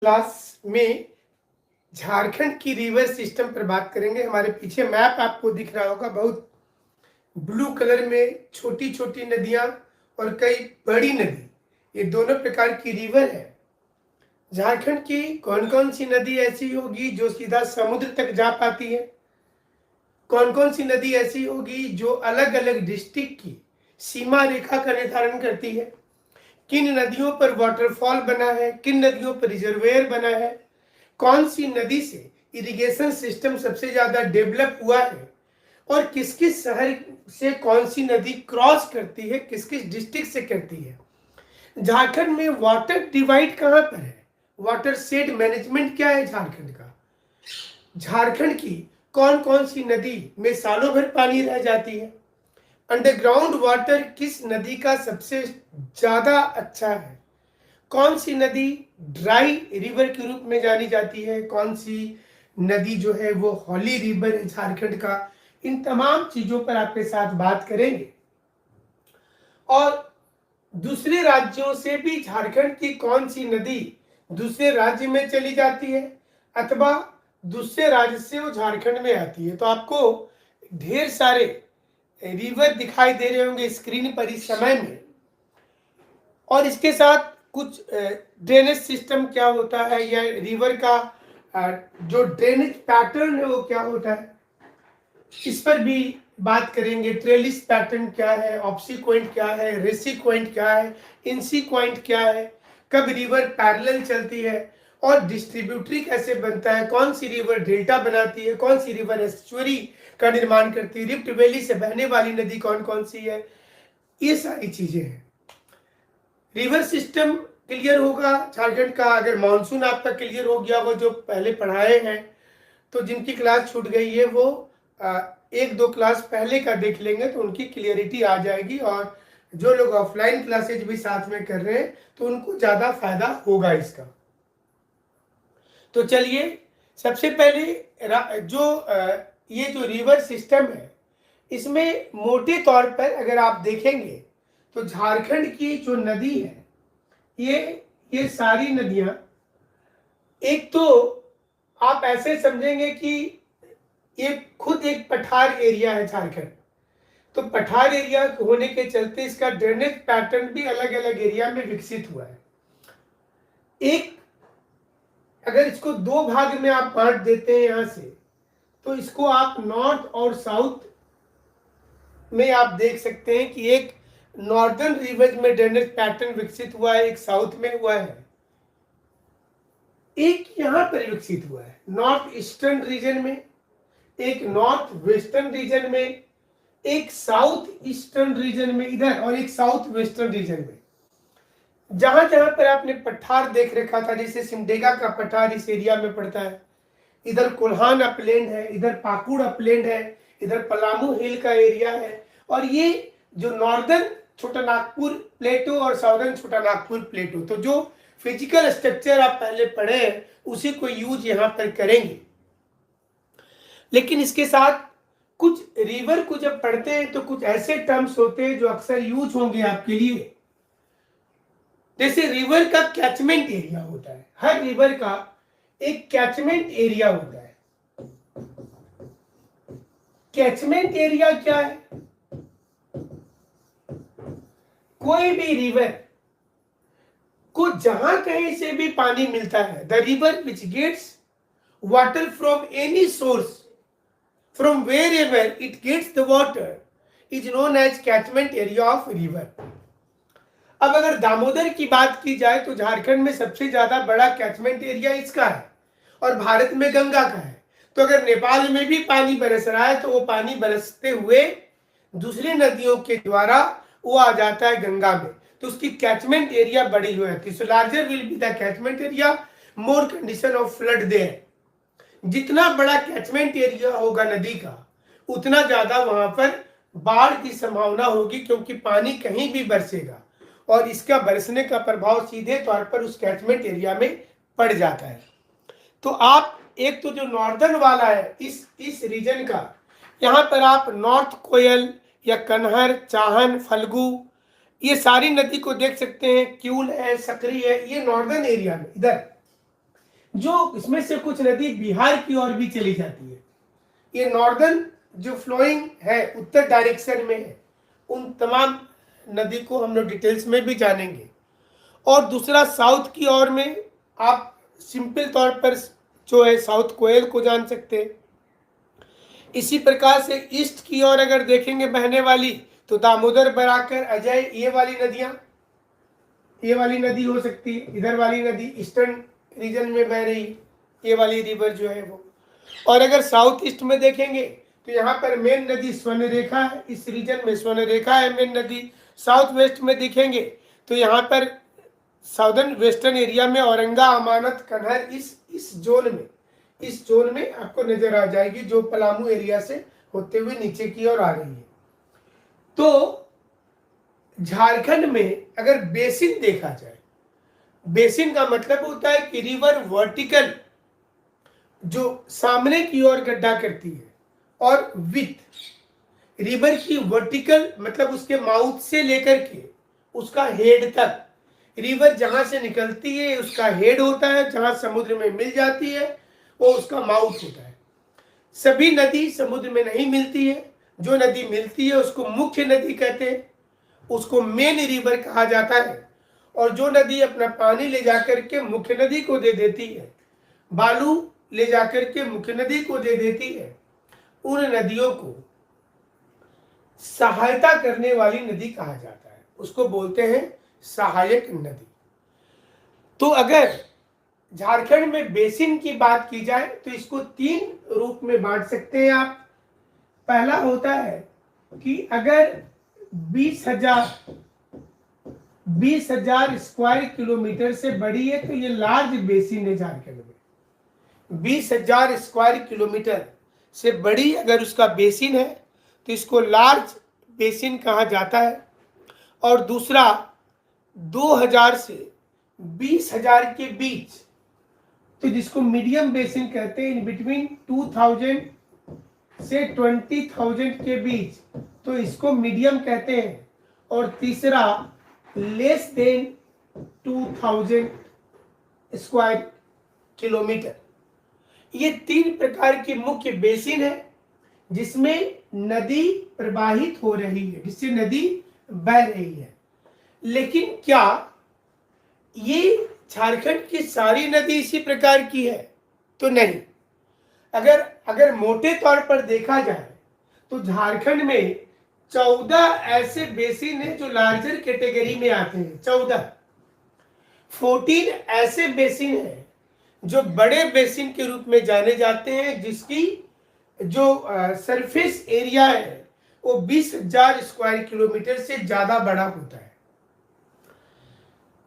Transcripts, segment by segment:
Class में झारखंड की river system पर बात करेंगे। हमारे पीछे मैप आपको दिख रहा होगा, बहुत ब्लू कलर में छोटी छोटी नदियां और कई बड़ी नदी, ये दोनों प्रकार की रिवर है। झारखंड की कौन कौन सी नदी ऐसी होगी जो सीधा समुद्र तक जा पाती है, कौन कौन सी नदी ऐसी होगी जो अलग अलग डिस्ट्रिक्ट की सीमा रेखा का निर्धारण करती है, किन नदियों पर वाटरफॉल बना है, किन नदियों पर रिजर्वेयर बना है, कौन सी नदी से इरिगेशन सिस्टम सबसे ज्यादा डेवलप हुआ है और किस किस शहर से कौन सी नदी क्रॉस करती है, किस किस डिस्ट्रिक्ट से करती है। झारखंड में वाटर डिवाइड कहां पर है, वाटर शेड मैनेजमेंट क्या है झारखंड का, झारखंड की कौन कौन सी नदी में सालों भर पानी रह जाती है, अंडरग्राउंड वाटर किस नदी का सबसे ज्यादा अच्छा है, कौन सी नदी ड्राई रिवर के रूप में जानी जाती है, कौन सी नदी जो है वो हॉली रिवर है झारखंड का। इन तमाम चीजों पर आपके साथ बात करेंगे। और दूसरे राज्यों से भी झारखंड की कौन सी नदी दूसरे राज्य में चली जाती है अथवा दूसरे राज्य से वो झारखंड में आती है। तो आपको ढेर सारे रिवर दिखाई दे रहे होंगे स्क्रीन पर इस समय में, और इसके साथ कुछ ड्रेनेज सिस्टम क्या होता है या रिवर का जो ड्रेनेज पैटर्न है वो क्या होता है, इस पर भी बात करेंगे। ट्रेलिस पैटर्न क्या है, ऑब्सीक्वेंट क्या है, रेसिक्वेंट क्या है, इंसीक्वेंट क्या है, कब रिवर पैरेलल चलती है और डिस्ट्रीब्यूटरी कैसे बनता है, कौन सी रिवर डेल्टा बनाती है, कौन सी रिवर एस्चुअरी का निर्माण करती है, रिफ्ट वैली से बहने वाली नदी कौन कौन सी है, ये सारी चीजें हैं। रिवर सिस्टम क्लियर होगा झारखंड का। अगर मानसून आपका क्लियर हो गया, वो जो पहले पढ़ाए हैं, तो जिनकी क्लास छूट गई है वो एक दो क्लास पहले का देख लेंगे तो उनकी क्लियरिटी आ जाएगी, और जो लोग ऑफलाइन क्लासेज भी साथ में कर रहे हैं तो उनको ज्यादा फायदा होगा इसका। तो चलिए, सबसे पहले ये जो रिवर सिस्टम है, इसमें मोटे तौर पर अगर आप देखेंगे तो झारखंड की जो नदी है, ये सारी नदियां, एक तो आप ऐसे समझेंगे कि ये खुद एक पठार एरिया है झारखंड। तो पठार एरिया होने के चलते इसका ड्रेनेज पैटर्न भी अलग अलग एरिया में विकसित हुआ है। एक अगर इसको दो भाग में आप बांट देते हैं यहां से, तो इसको आप नॉर्थ और साउथ में आप देख सकते हैं कि एक नॉर्दर्न रिवर में ड्रेनेज पैटर्न विकसित हुआ है, एक साउथ में हुआ है, एक यहां पर विकसित हुआ है नॉर्थ ईस्टर्न रीजन में, एक नॉर्थ वेस्टर्न रीजन में, एक साउथ ईस्टर्न रीजन में इधर, और एक साउथ वेस्टर्न रीजन में। जहां जहां पर आपने पठार देख रखा था, जैसे सिमडेगा का पठार इस एरिया में पड़ता है, इधर कोल्हान अपलैंड है, इधर पाकुड़ अपलैंड है, इधर पलामू हिल का एरिया है, और ये जो नॉर्दर्न छोटानागपुर प्लेटो और साउदर्न छोटानागपुर प्लेटो, तो जो फिजिकल स्ट्रक्चर आप पहले पढ़े हैं उसी को यूज यहां पर करेंगे। लेकिन इसके साथ कुछ रिवर को जब पढ़ते हैं तो कुछ ऐसे टर्म्स होते हैं जो अक्सर यूज होंगे आपके लिए। जैसे रिवर का कैचमेंट एरिया होता है, हर रिवर का एक कैचमेंट एरिया होता है। कैचमेंट एरिया क्या है? कोई भी रिवर को जहां कहीं से भी पानी मिलता है, the river which gets water from any source, from wherever it gets the water is known as catchment area of river। अब अगर दामोदर की बात की जाए तो झारखंड में सबसे ज्यादा बड़ा कैचमेंट एरिया इसका है और भारत में गंगा का है। तो अगर नेपाल में भी पानी बरस रहा है तो वो पानी बरसते हुए दूसरी नदियों के द्वारा वो आ जाता है गंगा में, तो उसकी कैचमेंट एरिया बड़ी हो जाती है। So larger will be the catchment area, more condition of flood there. जितना बड़ा कैचमेंट एरिया होगा नदी का, उतना ज्यादा वहां पर बाढ़ की संभावना होगी, क्योंकि पानी कहीं भी बरसेगा और इसका बरसने का प्रभाव सीधे तौर पर उस कैचमेंट एरिया में पड़ जाता है। तो आप एक तो जो नॉर्दर्न वाला है इस रीजन का, यहां पर आप नॉर्थ कोयल या कन्हर, चाहन, फल्गु, ये सारी नदी को देख सकते हैं। क्यूल है, सकरी है, ये नॉर्दर्न एरिया में इधर। जो इसमें से कुछ नदी बिहार की ओर भी चली जाती है। ये नॉर्दर्न जो फ्लोइंग है उत्तर डायरेक्शन में है, उन तमाम नदी को हम लोग डिटेल्स में भी जानेंगे। और दूसरा साउथ की ओर में आप सिंपल तौर पर जो है साउथ कोयल को जान सकते हैं। इसी प्रकार से ईस्ट की ओर अगर देखेंगे बहने वाली तो दामोदर, बराकर, अजय, ये वाली नदियां, ये वाली नदी हो सकती है। इधर वाली नदी ईस्टर्न रीजन में बह रही है, ये वाली रिवर जो है वो। और अगर साउथ ईस्ट में देखेंगे तो यहाँ पर मेन नदी स्वर्णरेखा है, इस रीजन में स्वर्णरेखा है मेन नदी। साउथ वेस्ट में देखेंगे तो यहाँ पर साउदर्न वेस्टर्न एरिया में औरंगा, अमानत, कन्हर, इस जोन में आपको नजर आ जाएगी, जो पलामू एरिया से होते हुए नीचे की ओर आ रही है। तो झारखंड में अगर बेसिन देखा जाए, बेसिन का मतलब होता है कि रिवर वर्टिकल जो सामने की ओर गड्ढा करती है, और विथ रिवर की वर्टिकल मतलब उसके माउथ से लेकर के उसका हेड तक, रिवर जहां से निकलती है उसका हेड होता है, जहां समुद्र में मिल जाती है वो उसका माउथ होता है। सभी नदी समुद्र में नहीं मिलती है, जो नदी मिलती है उसको मुख्य नदी कहते हैं, उसको मेन रिवर कहा जाता है। और जो नदी अपना पानी ले जाकर के मुख्य नदी को दे देती है, बालू ले जाकर के मुख्य नदी को दे देती है, उन नदियों को सहायता करने वाली नदी कहा जाता है, उसको बोलते हैं सहायक नदी। तो अगर झारखंड में बेसिन की बात की जाए तो इसको 3 रूप में बांट सकते हैं आप। पहला होता है कि अगर 20,000 स्क्वायर किलोमीटर से बड़ी है तो ये लार्ज बेसिन है झारखंड में। 20,000 स्क्वायर किलोमीटर से बड़ी अगर उसका बेसिन है तो इसको लार्ज बेसिन कहा जाता है। और दूसरा 2,000 से 20,000 के बीच, तो जिसको मीडियम बेसिन कहते हैं, इन बिटवीन 2,000 से 20,000 के बीच, तो इसको मीडियम कहते हैं। और तीसरा लेस देन 2,000 स्क्वायर किलोमीटर। ये 3 प्रकार की मुख्य बेसिन है जिसमें नदी प्रवाहित हो रही है, जिससे नदी बह रही है। लेकिन क्या ये झारखंड की सारी नदी इसी प्रकार की है? तो नहीं। अगर मोटे तौर पर देखा जाए तो झारखंड में 14 ऐसे बेसिन हैं जो लार्जर कैटेगरी में आते हैं। 14 ऐसे बेसिन हैं जो बड़े बेसिन के रूप में जाने जाते हैं, जिसकी जो सरफेस एरिया है वो 20,000 स्क्वायर किलोमीटर से ज्यादा बड़ा होता है।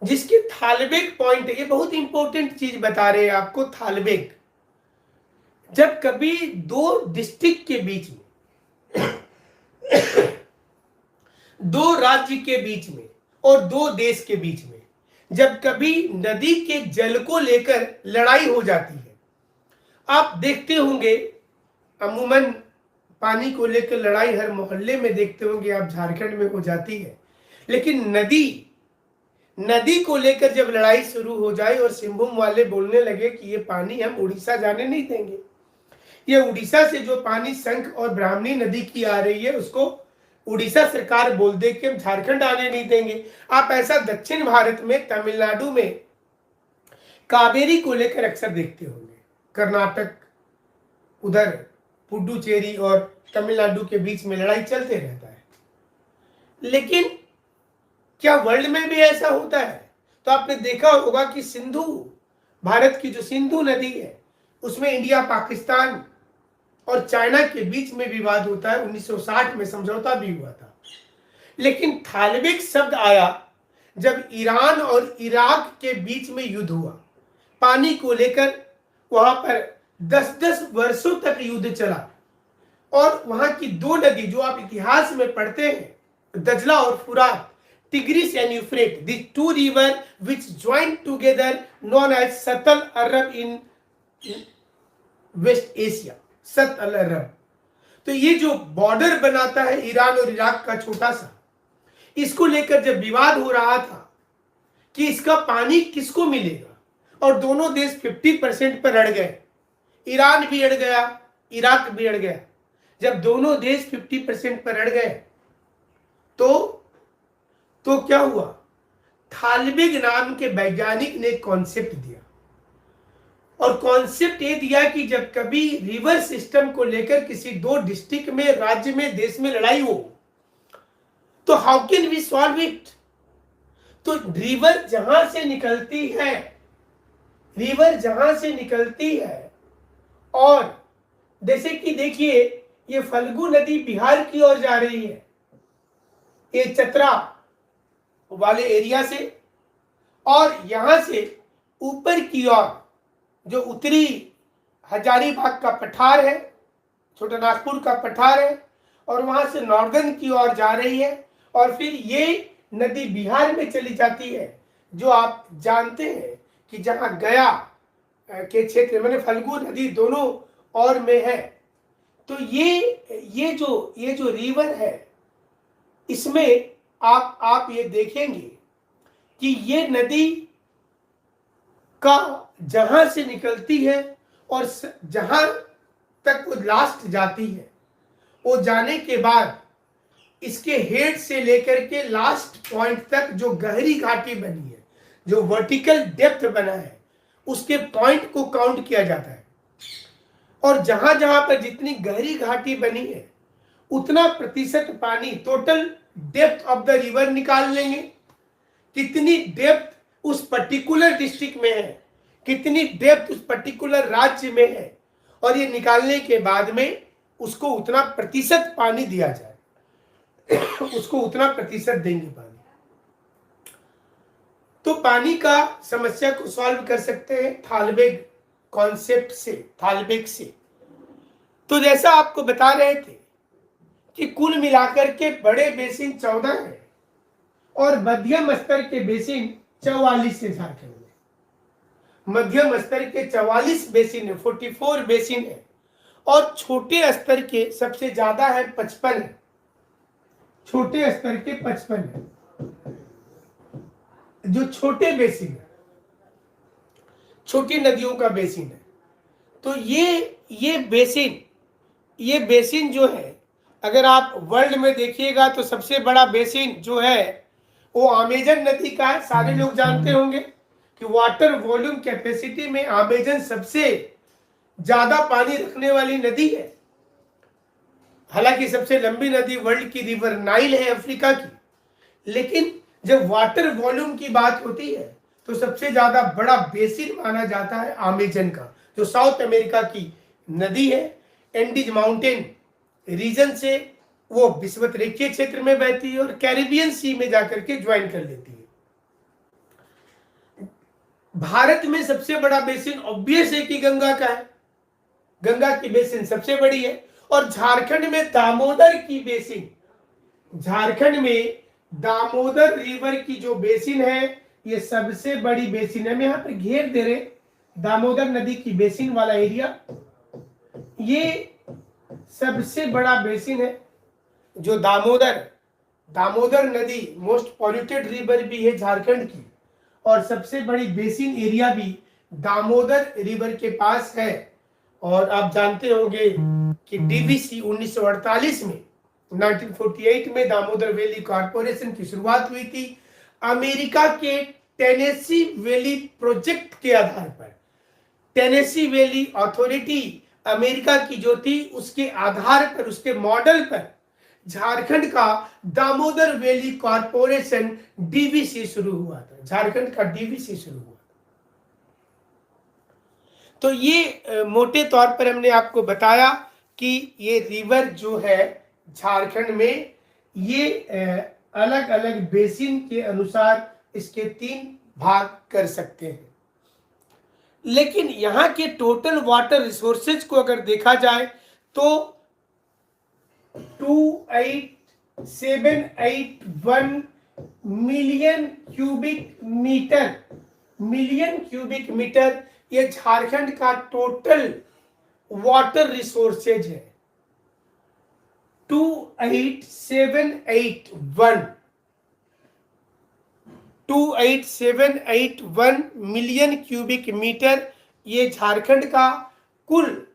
जिसकी थालबेग पॉइंट है, ये बहुत इंपॉर्टेंट चीज बता रहे हैं आपको। थालबेग, जब कभी 2 डिस्ट्रिक्ट के बीच में, 2 राज्य के बीच में और 2 देश के बीच में जब कभी नदी के जल को लेकर लड़ाई हो जाती है, आप देखते होंगे अमूमन पानी को लेकर लड़ाई हर मोहल्ले में देखते होंगे आप, झारखंड में हो जाती है। लेकिन नदी को लेकर जब लड़ाई शुरू हो जाए और सिंहभूम वाले बोलने लगे कि ये पानी हम उड़ीसा जाने नहीं देंगे, ये उड़ीसा से जो पानी शंख और ब्राह्मणी नदी की आ रही है उसको उड़ीसा सरकार बोल दे कि हम झारखंड आने नहीं देंगे। आप ऐसा दक्षिण भारत में, तमिलनाडु में कावेरी को लेकर अक्सर देखते होंगे। कर्नाटक, उधर पुडुचेरी और तमिलनाडु के बीच में लड़ाई चलते रहता है। लेकिन क्या वर्ल्ड में भी ऐसा होता है? तो आपने देखा होगा कि सिंधु, भारत की जो सिंधु नदी है, उसमें इंडिया, पाकिस्तान और चाइना के बीच में विवाद होता है। 1960 में समझौता भी हुआ था। लेकिन थालबेग शब्द आया जब ईरान और इराक के बीच में युद्ध हुआ, पानी को लेकर वहां पर 10-10 वर्षों तक युद्ध चला। और वहां की 2 नदी जो आप इतिहास में पढ़ते हैं, दजला और फुरात, Tigris and Euphrates, the 2 river which join together known as Shatt al Arab in waste Asia, सत अल अरब। तो ये जो बॉर्डर बनाता है ईरान और इराक का छोटा सा, इसको लेकर जब विवाद हो रहा था कि इसका पानी किसको मिलेगा, और दोनों देश 50% पर अड़ गए। ईरान भी अड़ गया, इराक भी अड़ गया। जब दोनों देश 50% पर अड़ गए तो क्या हुआ? थालबेग नाम के वैज्ञानिक ने कॉन्सेप्ट दिया, और कॉन्सेप्ट ये दिया कि जब कभी रिवर सिस्टम को लेकर किसी दो डिस्ट्रिक्ट में, राज्य में, देश में लड़ाई हो तो how can we solve it? तो रिवर जहां से निकलती है, और जैसे कि देखिए ये फल्गु नदी बिहार की ओर जा रही है, ये चतरा वाले एरिया से, और यहां से ऊपर की ओर जो उत्तरी हजारीबाग का पठार है, छोटा नागपुर का पठार है, और वहां से नॉर्दर्न की ओर जा रही है, और फिर ये नदी बिहार में चली जाती है, जो आप जानते हैं कि जहां गया के क्षेत्र में फल्गु नदी दोनों ओर में है। तो ये जो रिवर है, इसमें आप ये देखेंगे कि ये नदी का जहां से निकलती है और जहां तक वो लास्ट जाती है, वो जाने के बाद इसके हेड से लेकर के लास्ट पॉइंट तक जो गहरी घाटी बनी है, जो वर्टिकल डेप्थ बना है, उसके पॉइंट को काउंट किया जाता है। और जहां जहां पर जितनी गहरी घाटी बनी है उतना प्रतिशत पानी, total depth of the river निकाल लेंगे, कितनी डेप्थ उस पर्टिकुलर डिस्ट्रिक्ट में है, कितनी डेप्थ उस पर्टिकुलर राज्य में है, और ये निकालने के बाद में उसको उतना प्रतिशत पानी दिया जाए उसको उतना प्रतिशत देंगे पानी। तो पानी का समस्या को सॉल्व कर सकते हैं थालबेग कॉन्सेप्ट से, थालबेग से। तो जैसा आपको बता रहे थे कि कुल मिलाकर के बड़े बेसिन 14 है और मध्यम स्तर के बेसिन 44 है झारखंड में। मध्यम स्तर के 44 बेसिन है, 44 बेसिन है, और छोटे स्तर के सबसे ज्यादा है 55 है, छोटे स्तर के 55 है। जो छोटे बेसिन है, छोटी नदियों का बेसिन है। तो ये बेसिन जो है, अगर आप वर्ल्ड में देखिएगा तो सबसे बड़ा बेसिन जो है वो अमेजन नदी का है। सारे लोग जानते होंगे कि वाटर वॉल्यूम कैपेसिटी में अमेजन सबसे ज्यादा पानी रखने वाली नदी है। हालांकि सबसे लंबी नदी वर्ल्ड की रिवर नाइल है, अफ्रीका की, लेकिन जब वाटर वॉल्यूम की बात होती है तो सबसे ज्यादा बड़ा बेसिन माना जाता है अमेजन का, जो साउथ अमेरिका की नदी है। एंडीज माउंटेन रीजन से वो विषुवत-रेखीय क्षेत्र में बहती है और कैरिबियन सी में जाकर के ज्वाइन कर लेती है। भारत में सबसे बड़ा बेसिन ऑब्वियस है कि गंगा का है, गंगा की बेसिन सबसे बड़ी है। और झारखंड में दामोदर की बेसिन, झारखंड में दामोदर रिवर की जो बेसिन है ये सबसे बड़ी बेसिन है। हम यहाँ पर घेर दे रहे दामोदर नदी की बेसिन वाला एरिया, ये सबसे बड़ा बेसिन है। जो दामोदर नदी मोस्ट पॉल्यूटेड रिवर भी है झारखंड की, और सबसे बड़ी बेसिन एरिया भी दामोदर रिवर के पास है। और आप जानते होंगे कि डीवीसी 1948 में 1948 में दामोदर वैली कॉर्पोरेशन की शुरुआत हुई थी। अमेरिका के टेनेसी वैली प्रोजेक्ट के आधार पर, टेनेसी वैली अथॉरिटी अमेरिका की जो थी, उसके आधार पर, उसके मॉडल पर झारखंड का दामोदर वैली कॉर्पोरेशन डीवीसी शुरू हुआ था। झारखंड का डीवीसी शुरू हुआ था। तो ये मोटे तौर पर हमने आपको बताया कि ये रिवर जो है झारखंड में, ये अलग अलग बेसिन के अनुसार इसके 3 भाग कर सकते हैं। लेकिन यहाँ के टोटल वाटर रिसोर्सेज को अगर देखा जाए तो 28,781 मिलियन क्यूबिक मीटर ये झारखंड का टोटल वाटर रिसोर्सेज है। 28,781 28,781 मिलियन क्यूबिक मीटर ये झारखंड का कुल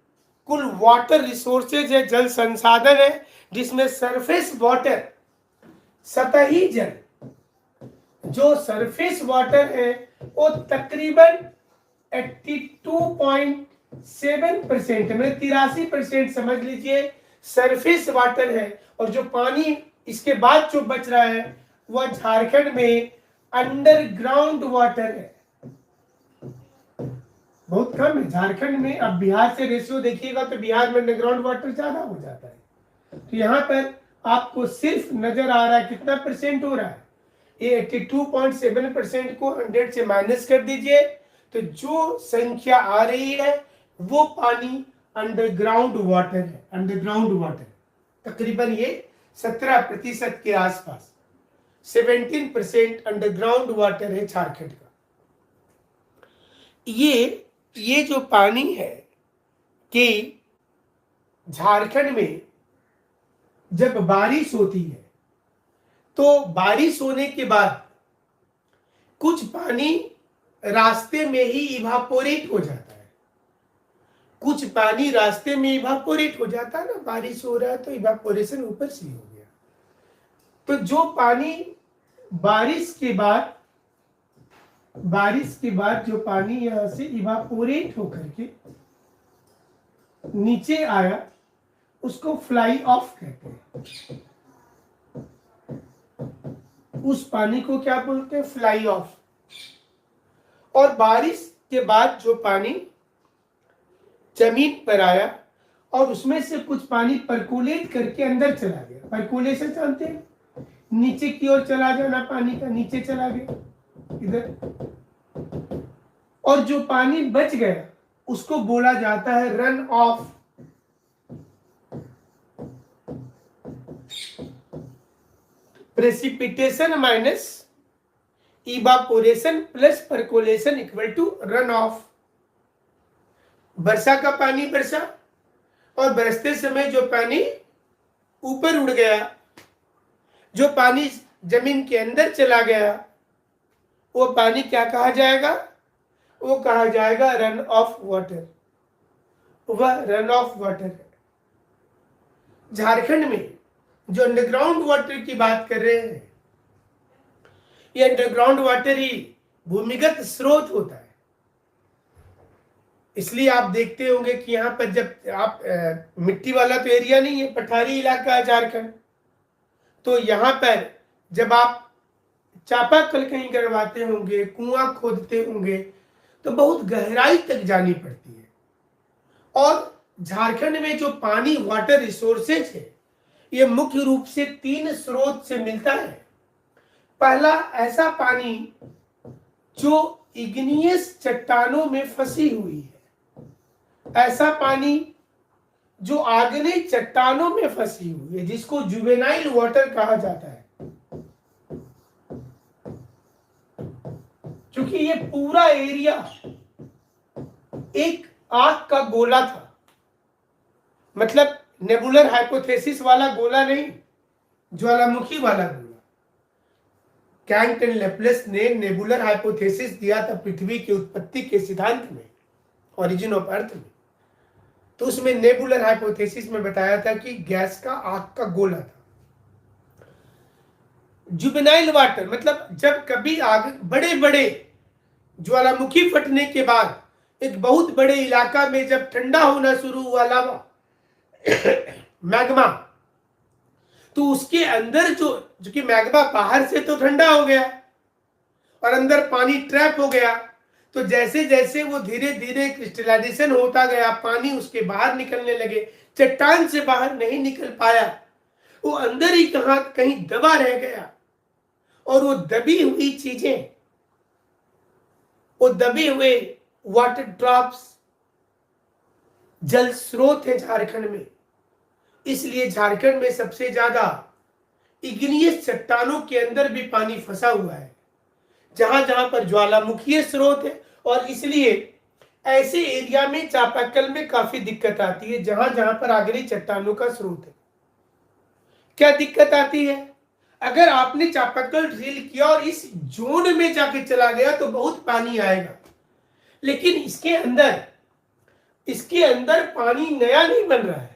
वाटर रिसोर्सेज है, जल संसाधन है, जिसमें सरफेस वाटर, सतही जल, जो सरफेस वाटर है वो तकरीबन 82.7% में 83% समझ लीजिए सरफेस वाटर है। और जो पानी इसके बाद जो बच रहा है वह झारखंड में अंडरग्राउंड वाटर है, बहुत कम है झारखंड में। अब बिहार से रेशियो देखिएगा तो बिहार में अंडरग्राउंड वाटर ज्यादा हो जाता है। तो यहाँ पर आपको सिर्फ नजर आ रहा है कितना परसेंट हो रहा है, ये 82.7% को 100 से माइनस कर दीजिए तो जो संख्या आ रही है वो पानी अंडरग्राउंड वाटर है। अंडरग्राउंड वाटर तकरीबन ये 17% के आसपास, 17% अंडरग्राउंड वाटर है झारखंड का। ये जो पानी है कि झारखंड में जब बारिश होती है तो बारिश होने के बाद कुछ पानी रास्ते में ही इवापोरेट हो जाता है, कुछ पानी रास्ते में इवापोरेट हो जाता है ना, बारिश हो रहा है तो इवापोरेशन ऊपर से हो गया। तो जो पानी बारिश के बाद जो पानी यहां से इवापोरेट होकर के नीचे आया उसको फ्लाई ऑफ कहते हैं। उस पानी को क्या बोलते हैं, फ्लाई ऑफ। और बारिश के बाद जो पानी जमीन पर आया और उसमें से कुछ पानी परकोलेट करके अंदर चला गया, परकोलेशन जानते हैं, नीचे की ओर चला जाना, पानी का नीचे चला गया इधर, और जो पानी बच गया उसको बोला जाता है run off. Precipitation minus evaporation plus percolation equal to run off. वर्षा का पानी बरसा और बरसते समय जो पानी ऊपर उड़ गया, जो पानी जमीन के अंदर चला गया, वो पानी क्या कहा जाएगा, वो कहा जाएगा रन ऑफ वाटर। वह रन ऑफ वाटर है। झारखंड में जो अंडरग्राउंड वाटर की बात कर रहे हैं, ये अंडरग्राउंड वाटर ही भूमिगत स्रोत होता है। इसलिए आप देखते होंगे कि यहाँ पर जब आप मिट्टी वाला तो एरिया नहीं है, पठारी इलाका है झारखंड, तो यहाँ पर जब आप चापाकल कहीं करवाते होंगे, कुआं खोदते होंगे तो बहुत गहराई तक जानी पड़ती है। और झारखंड में जो पानी वाटर रिसोर्सेज है ये मुख्य रूप से 3 स्रोत से मिलता है। पहला ऐसा पानी जो इग्नियस चट्टानों में फंसी हुई है, ऐसा पानी जो आग्नेय चट्टानों में फंसी हुई है, जिसको जुवेनाइल वाटर कहा जाता है। क्योंकि ये पूरा एरिया एक आग का गोला था, मतलब नेबुलर हाइपोथेसिस वाला गोला नहीं, ज्वालामुखी वाला गोला। कैंट एंड लेप्लेस ने नेबुलर हाइपोथेसिस दिया था पृथ्वी की उत्पत्ति के सिद्धांत में, ओरिजिन ऑफ अर्थ में। तो उसमें नेबुलर हाइपोथेसिस में बताया था कि गैस का आग का गोला था। जुवेनाइल वाटर मतलब जब कभी आग, बड़े बड़े ज्वालामुखी फटने के बाद एक बहुत बड़े इलाका में जब ठंडा होना शुरू हुआ लावा मैग्मा, तो उसके अंदर जो कि मैग्मा बाहर से तो ठंडा हो गया और अंदर पानी ट्रैप हो गया, तो जैसे जैसे वो धीरे धीरे क्रिस्टलाइजेशन होता गया, पानी उसके बाहर निकलने लगे, चट्टान से बाहर नहीं निकल पाया, वो अंदर ही कहीं दबा रह गया। और वो दबी हुई चीजें, वो दबे हुए वाटर ड्रॉप्स जल स्रोत है झारखंड में। इसलिए झारखंड में सबसे ज्यादा इग्नियस चट्टानों के अंदर भी पानी फंसा हुआ है, जहां जहां पर ज्वालामुखीय स्रोत है। और इसलिए ऐसे एरिया में चापाकल में काफी दिक्कत आती है, जहां जहां पर आग्नेय चट्टानों का स्रोत है। क्या दिक्कत आती है? अगर आपने चापाकल ड्रिल किया और इस जोन में जाके चला गया तो बहुत पानी आएगा, लेकिन इसके अंदर पानी नया नहीं बन रहा है,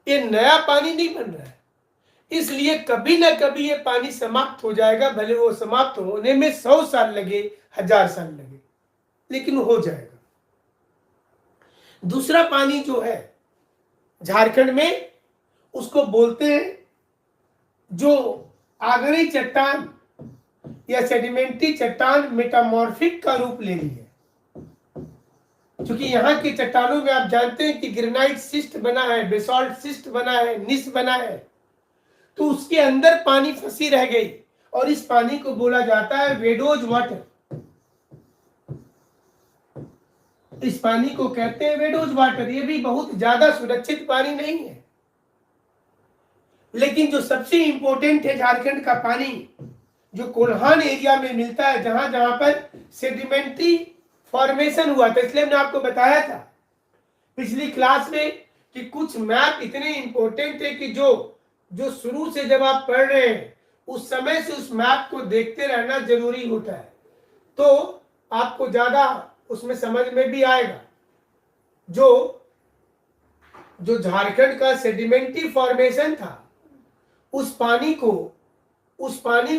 ये नया पानी नहीं बन रहा है, इसलिए कभी ना कभी ये पानी समाप्त हो जाएगा, भले वो समाप्त होने में 100 साल लगे, 1000 साल लगे, लेकिन हो जाएगा। दूसरा पानी जो है झारखंड में, उसको बोलते हैं, जो आगरी चट्टान या सेडिमेंट्री चट्टान मेटामॉर्फिक का रूप ले ली है, क्योंकि यहाँ की चट्टानों में आप जानते हैं कि ग्रेनाइट सिस्ट बना है, बेसॉल्ट सिस्ट बना है, निस बना है, तो उसके अंदर पानी फंसी रह गई और इस पानी को बोला जाता है वेडोज वाटर। इस पानी को कहते हैं वेडोज वाटर। ये भी बहुत ज्यादा सुरक्षित पानी नहीं है, लेकिन जो सबसे इंपॉर्टेंट है झारखंड का पानी, जो कोल्हान एरिया में मिलता है, जहां जहां पर सेडिमेंट्री फॉर्मेशन हुआ था। इसलिए मैंने आपको बताया था पिछली क्लास में कि कुछ मैप इतने इंपॉर्टेंट है कि जो शुरू से जब आप पढ़ रहे हैं उस समय से उस मैप को देखते रहना जरूरी होता है, तो आपको ज्यादा उसमें समझ में भी आएगा। जो झारखंड का सेडिमेंट्री फॉर्मेशन था, उस पानी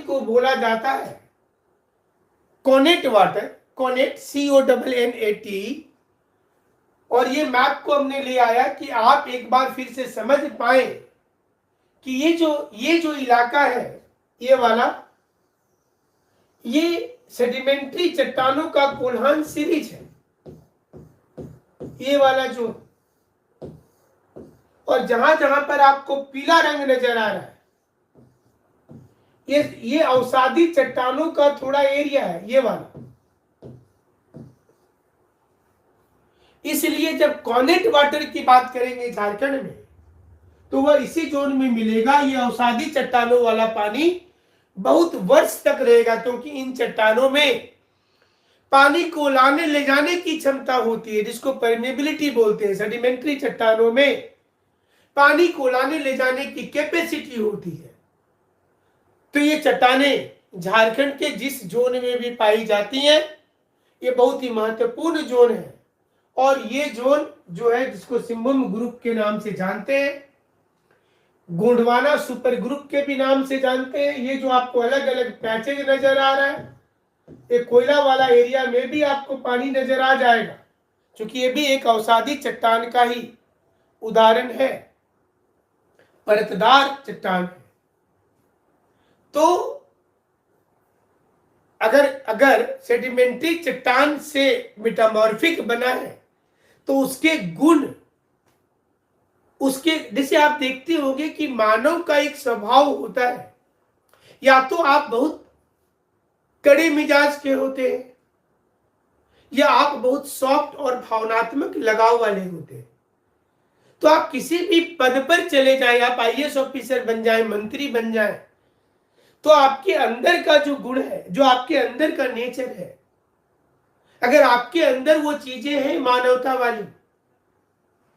को बोला जाता है कॉनेट वाटर, कॉनेट CONNAT। और ये मैप को हमने ले आया कि आप एक बार फिर से समझ पाए कि ये जो इलाका है, ये वाला, ये सेडिमेंट्री चट्टानों का कोल्हान सीरीज है, ये वाला जो, और जहां जहां पर आपको पीला रंग नजर आ रहा है, ये अवसादी चट्टानों का थोड़ा एरिया है, ये वाला। इसलिए जब कॉनेट वाटर की बात करेंगे झारखंड में, तो वह इसी जोन में मिलेगा। ये अवसादी चट्टानों वाला पानी बहुत वर्ष तक रहेगा, क्योंकि इन चट्टानों में पानी को लाने ले जाने की क्षमता होती है, जिसको परमेबिलिटी बोलते हैं। सेडिमेंट्री चट्टानों में पानी को लाने ले जाने की कैपेसिटी होती है। तो ये चट्टानें झारखंड के जिस जोन में भी पाई जाती हैं, ये बहुत ही महत्वपूर्ण जोन है। और ये जोन जो है, जिसको सिम्बुम ग्रुप के नाम से जानते हैं, गोंडवाना सुपर ग्रुप के भी नाम से जानते हैं। ये जो आपको अलग अलग पैचेज नजर आ रहा है, ये कोयला वाला एरिया में भी आपको पानी नजर आ जाएगा, क्योंकि ये भी एक अवसादी चट्टान का ही उदाहरण है, परतदार चट्टान है। तो अगर सेडिमेंट्री चट्टान से मेटामॉर्फिक बना है, तो उसके गुण, जैसे आप देखते होंगे कि मानव का एक स्वभाव होता है, या तो आप बहुत कड़े मिजाज के होते हैं, या आप बहुत सॉफ्ट और भावनात्मक लगाव वाले होते हैं। तो आप किसी भी पद पर चले जाएं, आप IAS ऑफिसर बन जाएं, मंत्री बन जाएं, तो आपके अंदर का जो गुण है, जो आपके अंदर का नेचर है, अगर आपके अंदर वो चीजें हैं मानवता वाली,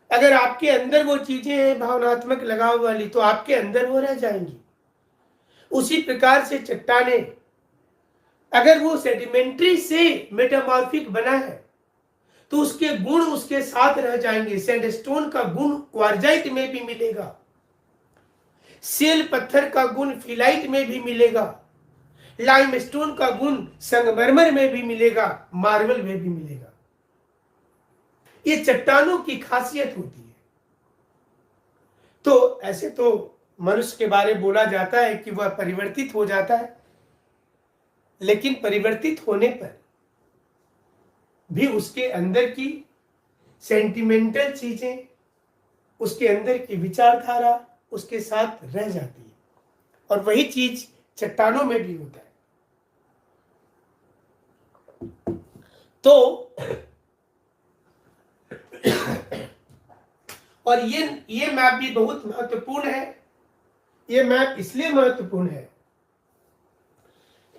अगर आपके अंदर वो चीजें हैं भावनात्मक लगाव वाली, तो आपके अंदर वो रह जाएंगी। उसी प्रकार से चट्टाने, अगर वो सेडिमेंट्री से मेटामॉर्फिक बना है, तो उसके गुण उसके साथ रह जाएंगे। सैंडस्टोन का गुण क्वार्जाइट में भी मिलेगा, सेल पत्थर का गुण फिलाइट में भी मिलेगा, लाइमस्टोन का गुण संगमरमर में भी मिलेगा, मार्बल में भी मिलेगा। ये चट्टानों की खासियत होती है। तो ऐसे तो मनुष्य के बारे में बोला जाता है कि वह परिवर्तित हो जाता है, लेकिन परिवर्तित होने पर भी उसके अंदर की सेंटिमेंटल चीजें, उसके अंदर की विचारधारा उसके साथ रह जाती है, और वही चीज चट्टानों में भी होता है। तो और ये मैप भी बहुत महत्वपूर्ण है। ये मैप इसलिए महत्वपूर्ण है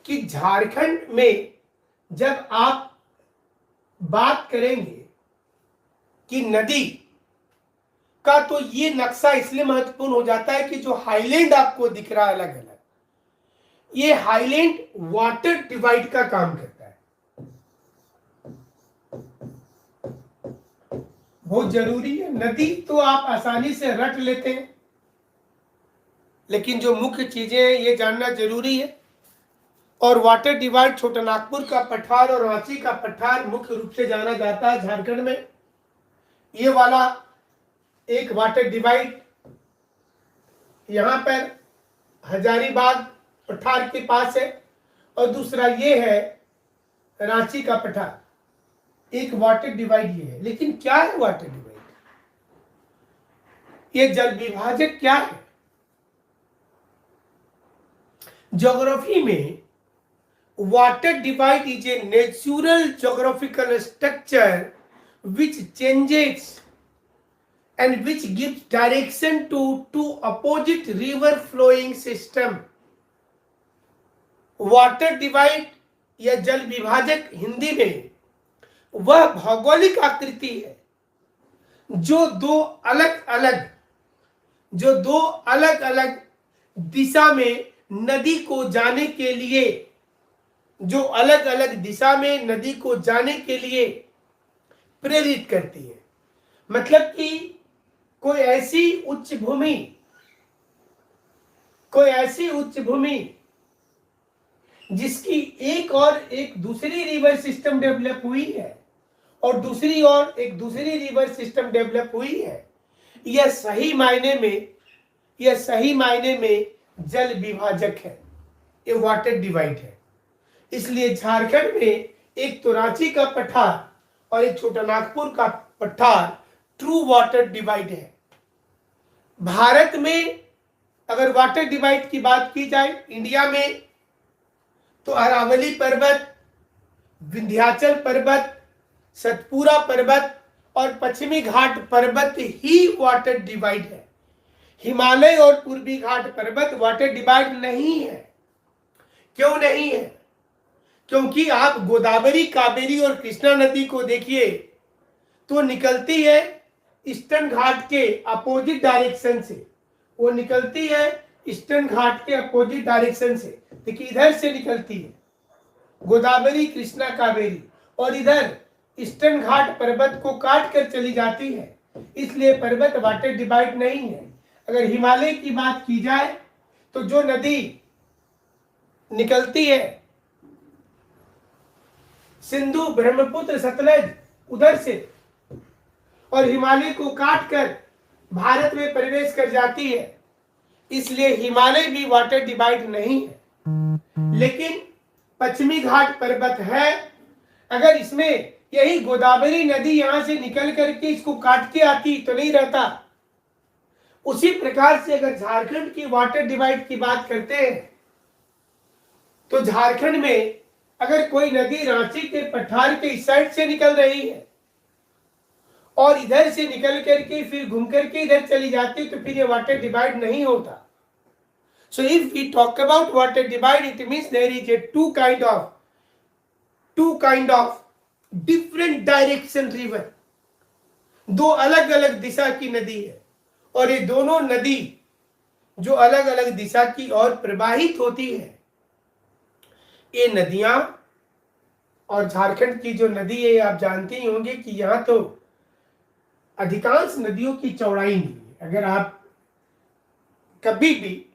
कि झारखंड में जब आप बात करेंगे कि नदी का तो ये नक्शा इसलिए महत्वपूर्ण हो जाता है कि जो हाईलैंड आपको दिख रहा है अलग अलग, ये हाईलैंड वाटर डिवाइड का काम करता है। बहुत जरूरी है। नदी तो आप आसानी से रट लेते हैं, लेकिन जो मुख्य चीजें हैं ये जानना जरूरी है। और वाटर डिवाइड छोटानागपुर का पठार और रांची का पठार मुख्य रूप से जाना जाता है झारखंड में। ये वाला एक वाटर डिवाइड यहां पर हजारीबाग पठार के पास है, और दूसरा ये है रांची का पठार। एक वाटर डिवाइड ये है। लेकिन क्या है वाटर डिवाइड? ये जल विभाजक क्या है? ज्योग्राफी में water divide is a natural geographical structure which changes and which gives direction to two opposite river flowing system. Water divide या जल विभाजक हिंदी में वह भौगोलिक आकृति है जो दो अलग अलग दिशा में नदी को जाने के लिए, जो अलग अलग दिशा में नदी को जाने के लिए प्रेरित करती है। मतलब कि कोई ऐसी उच्च भूमि जिसकी एक दूसरी रिवर सिस्टम डेवलप हुई है और दूसरी ओर एक दूसरी रिवर सिस्टम डेवलप हुई है, यह सही मायने में जल विभाजक है, ये वाटर डिवाइड है। इसलिए झारखंड में एक तो रांची का पठार और एक छोटानागपुर का पठार ट्रू वाटर डिवाइड है। भारत में अगर वाटर डिवाइड की बात की जाए इंडिया में, तो अरावली पर्वत, विंध्याचल पर्वत, सतपुरा पर्वत और पश्चिमी घाट पर्वत ही वाटर डिवाइड है। हिमालय और पूर्वी घाट पर्वत वाटर डिवाइड नहीं है। क्यों नहीं है? क्योंकि आप गोदावरी, कावेरी और कृष्णा नदी को देखिए तो निकलती है ईस्टर्न घाट के अपोजिट डायरेक्शन से। वो निकलती है ईस्टर्न घाट के अपोजिट डायरेक्शन से। देखिए इधर से निकलती है गोदावरी, कृष्णा, कावेरी, और इधर ईस्टर्न घाट पर्वत को काट कर चली जाती है। इसलिए पर्वत वाटर डिवाइड नहीं है। अगर हिमालय की बात की जाए तो जो नदी निकलती है सिंधु, ब्रह्मपुत्र, सतलज उधर से, और हिमालय को काट कर भारत में प्रवेश कर जाती है, इसलिए हिमालय भी वाटर डिवाइड नहीं है। लेकिन पश्चिमी घाट पर्वत है। अगर इसमें यही गोदावरी नदी यहां से निकल करके इसको काट के आती तो नहीं रहता। उसी प्रकार से अगर झारखंड की वाटर डिवाइड की बात करते हैं तो झारखंड में अगर कोई नदी रांची के पठार के इस साइड से निकल रही है और इधर से निकल करके फिर घूम करके इधर चली जाती तो फिर ये वाटर डिवाइड नहीं होता। So if we talk about water divide, it means there is a two kind of different direction river. दो अलग अलग दिशा की नदी है, और ये दोनों नदी जो अलग अलग दिशा की ओर प्रवाहित होती है, ये नदियां, और झारखंड की जो नदी है आप जानते ही होंगे कि यहाँ तो अधिकांश नदियों की चौड़ाई नहीं है। अगर आप कभी भी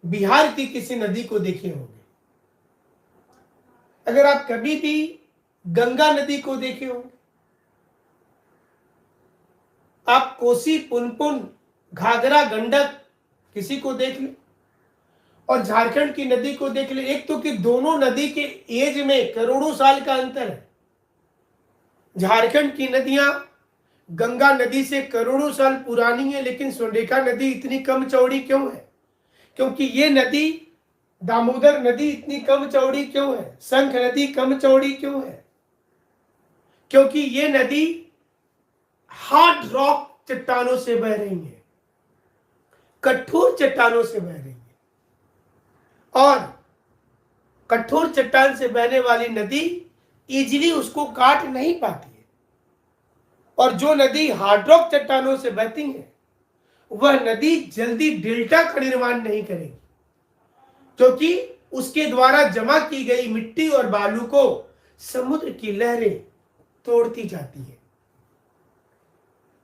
बिहार की किसी नदी को देखे होंगे, अगर आप कभी भी गंगा नदी को देखे होंगे, आप कोसी, पुनपुन, घाघरा, गंडक किसी को देख ले, और झारखंड की नदी को देख ले, एक तो कि दोनों नदी के एज में करोड़ों साल का अंतर है। झारखंड की नदियां गंगा नदी से करोड़ों साल पुरानी है, लेकिन सोंडेका नदी इतनी कम चौड़ी क्यों है? क्योंकि ये नदी, दामोदर नदी इतनी कम चौड़ी क्यों है? शंख नदी कम चौड़ी क्यों है? क्योंकि ये नदी हार्ड रॉक चट्टानों से बह रही है, कठोर चट्टानों से बह रही है, और कठोर चट्टान से बहने वाली नदी इजीली उसको काट नहीं पाती है, और जो नदी हार्ड रॉक चट्टानों से बहती है वह नदी जल्दी डेल्टा का निर्माण नहीं करेगी, क्योंकि उसके द्वारा जमा की गई मिट्टी और बालू को समुद्र की लहरें तोड़ती जाती है।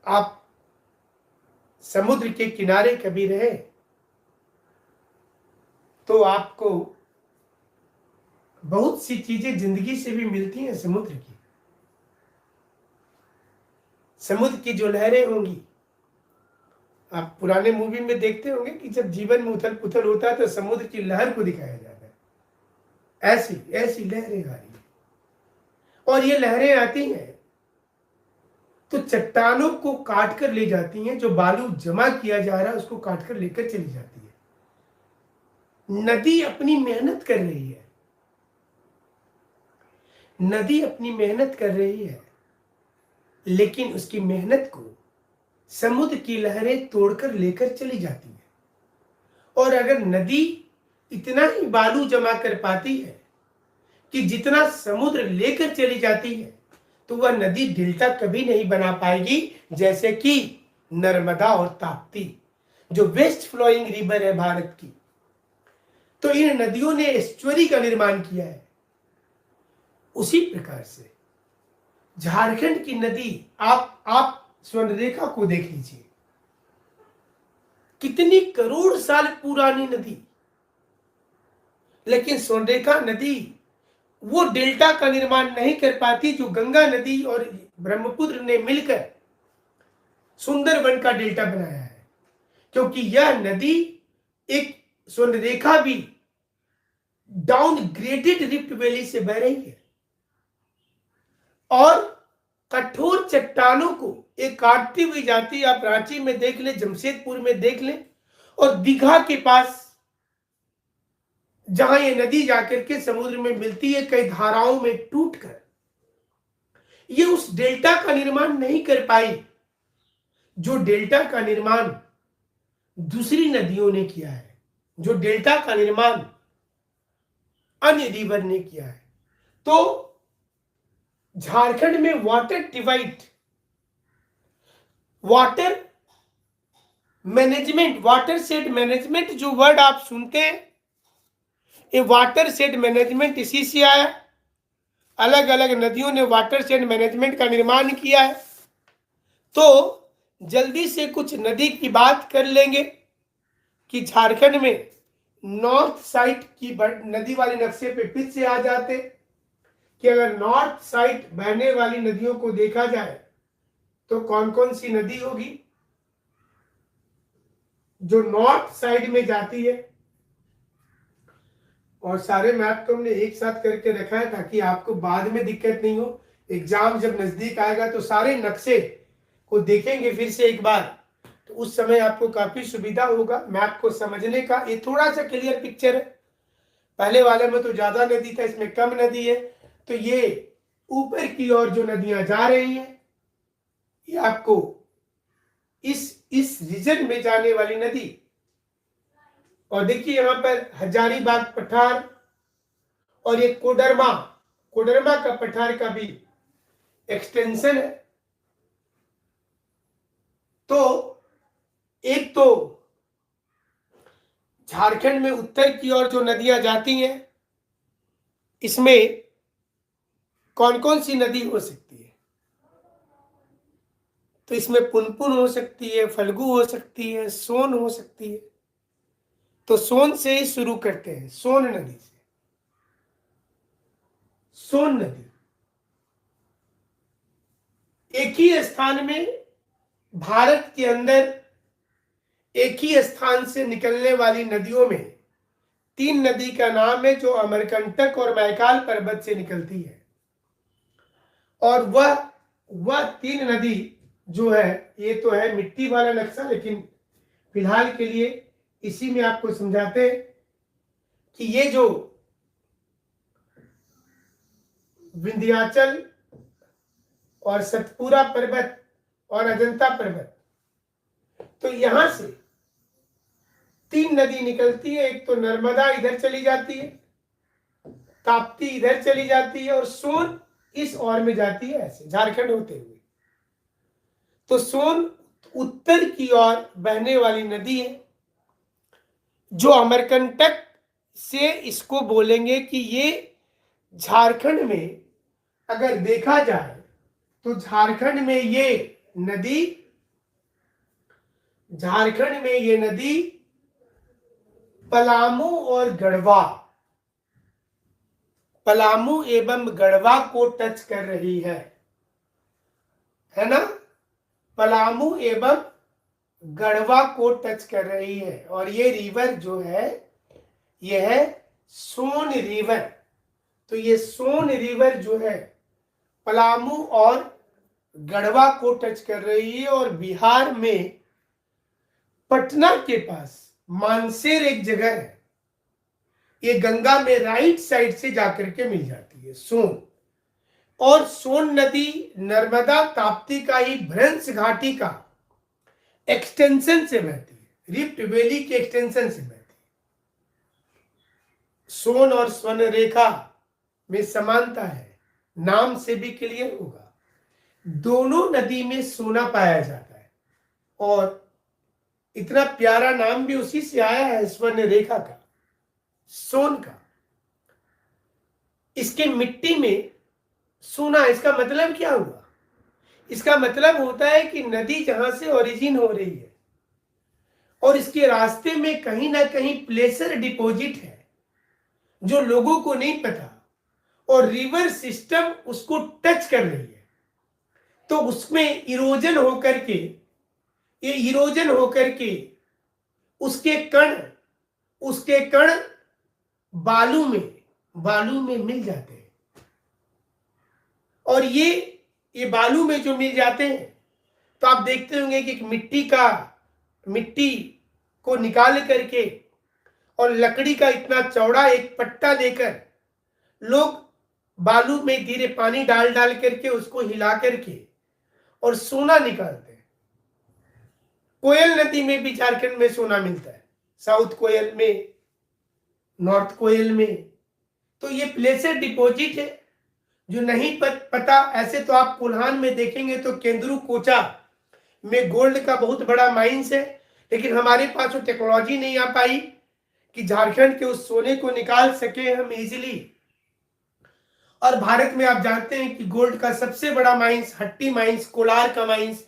आप समुद्र के किनारे कभी रहे तो आपको बहुत सी चीजें जिंदगी से भी मिलती हैं। समुद्र की जो लहरें होंगी, आप पुराने मूवी में देखते होंगे कि जब जीवन में उथल पुथल होता है तो समुद्र की लहर को दिखाया जाता है। ऐसी ऐसी लहरें आ रही है, और ये लहरें आती हैं तो चट्टानों को काट कर ले जाती हैं। जो बालू जमा किया जा रहा है उसको काट कर लेकर चली जाती है। नदी अपनी मेहनत कर रही है, नदी अपनी मेहनत कर रही है, लेकिन उसकी मेहनत को समुद्र की लहरें तोड़कर लेकर चली जाती है। और अगर नदी इतना ही बालू जमा कर पाती है कि जितना समुद्र लेकर चली जाती है, तो वह नदी डेल्टा कभी नहीं बना पाएगी, जैसे कि नर्मदा और ताप्ती जो वेस्ट फ्लोइंग रिवर है भारत की। तो इन नदियों ने एस्चुअरी का निर्माण किया है। उसी प्रकार से झारखंड की नदी, आप स्वर्णरेखा को देख लीजिए, कितनी करोड़ साल पुरानी नदी, लेकिन स्वर्णरेखा नदी वो डेल्टा का निर्माण नहीं कर पाती जो गंगा नदी और ब्रह्मपुत्र ने मिलकर सुंदरवन का डेल्टा बनाया है। क्योंकि यह नदी एक स्वर्णरेखा भी डाउन ग्रेडेड रिफ्ट वैली से बह रही है और कठोर चट्टानों को एक काटती हुई जाती है। आप रांची में देख लें, जमशेदपुर में देख लें, और दीघा के पास जहां ये नदी जाकर के समुद्र में मिलती है कई धाराओं में टूटकर, ये उस डेल्टा का निर्माण नहीं कर पाई जो डेल्टा का निर्माण दूसरी नदियों ने किया है, जो डेल्टा का निर्माण अन्य रिवर ने किया है। तो झारखंड में water divide, water management, water shade management जो वर्ड आप सुनते हैं, ये वाटर शेड मैनेजमेंट इसी से आया। अलग अलग नदियों ने वाटर शेड मैनेजमेंट का निर्माण किया है। तो जल्दी से कुछ नदी की बात कर लेंगे कि झारखंड में नॉर्थ साइड की नदी वाले नक्शे पे फिर से आ जाते कि अगर नॉर्थ साइड बहने वाली नदियों को देखा जाए तो कौन कौन सी नदी होगी जो नॉर्थ साइड में जाती है। और सारे मैप तो हमने एक साथ करके रखा है ताकि आपको बाद में दिक्कत नहीं हो। एग्जाम जब नजदीक आएगा तो सारे नक्शे को देखेंगे फिर से एक बार, तो उस समय आपको काफी सुविधा होगा मैप को समझने का। ये थोड़ा सा क्लियर पिक्चर है, पहले वाले में तो ज्यादा नदी था, इसमें कम नदी है। तो ये ऊपर की ओर जो नदियां जा रही हैं, ये आपको इस रीजन में जाने वाली नदी। और देखिए यहां पर हजारीबाग पठार और ये कोडरमा, कोडरमा का पठार का भी एक्सटेंशन है। तो एक तो झारखंड में उत्तर की ओर जो नदियां जाती हैं, इसमें कौन कौन सी नदी हो सकती है? तो इसमें पुनपुन हो सकती है, फल्गु हो सकती है, सोन हो सकती है। तो सोन से ही शुरू करते हैं, सोन नदी से। सोन नदी एक ही स्थान में, भारत के अंदर एक ही स्थान से निकलने वाली नदियों में 3 नदी का नाम है जो अमरकंटक और मैकाल पर्वत से निकलती है। और वह 3 नदी जो है, ये तो है मिट्टी वाला नक्शा, लेकिन फिलहाल के लिए इसी में आपको समझाते हैं कि ये जो विंध्याचल और सतपुरा पर्वत और अजंता पर्वत, तो यहां से 3 नदी निकलती है। एक तो नर्मदा इधर चली जाती है, ताप्ती इधर चली जाती है और सोन इस ओर में जाती है, ऐसे झारखंड होते हुए। तो सोन उत्तर की ओर बहने वाली नदी है, जो अमरकंटक से इसको बोलेंगे कि ये झारखंड में अगर देखा जाए तो झारखंड में ये नदी पलामू और गढ़वा, पलामू एवं गढ़वा को टच कर रही है ना, पलामू एवं गढ़वा को टच कर रही है। और ये रिवर जो है यह है सोन रिवर। तो ये सोन रिवर जो है पलामू और गढ़वा को टच कर रही है। और बिहार में पटना के पास मानसेर एक जगह है, ये गंगा में राइट साइड से जाकर के मिल जाती है सोन। और सोन नदी नर्मदा ताप्ती का ही भ्रंश घाटी का एक्सटेंशन से बहती है, रिफ्ट वैली के एक्सटेंशन से बहती है। सोन और स्वर्ण रेखा में समानता है, नाम से भी क्लियर होगा। दोनों नदी में सोना पाया जाता है और इतना प्यारा नाम भी उसी से आया है, स्वर्ण रेखा का, सोन का। इसके मिट्टी में सोना, इसका मतलब क्या हुआ? इसका मतलब होता है कि नदी जहां से ओरिजिन हो रही है और इसके रास्ते में कहीं ना कहीं प्लेसर डिपॉजिट है जो लोगों को नहीं पता, और रिवर सिस्टम उसको टच कर रही है, तो उसमें इरोजन होकर के, ये इरोजन होकर के उसके कण बालू में मिल जाते हैं। और ये बालू में जो मिल जाते हैं, तो आप देखते होंगे कि मिट्टी को निकाल करके और लकड़ी का इतना चौड़ा एक पट्टा लेकर लोग बालू में धीरे पानी डाल करके उसको हिला करके और सोना निकालते हैं। कोयल नदी में भी झारखंड में सोना मिलता है, साउथ कोयल में, नॉर्थ कोयल में। तो ये प्लेसर डिपॉजिट है जो नहीं पता। ऐसे तो आप कोल्हान में देखेंगे तो केंद्रू कोचा में गोल्ड का बहुत बड़ा माइंस है, लेकिन हमारे पास वो टेक्नोलॉजी नहीं आ पाई कि झारखंड के उस सोने को निकाल सके हम इजीली। और भारत में आप जानते हैं कि गोल्ड का सबसे बड़ा माइंस, हट्टी माइंस, कोलार का माइंस,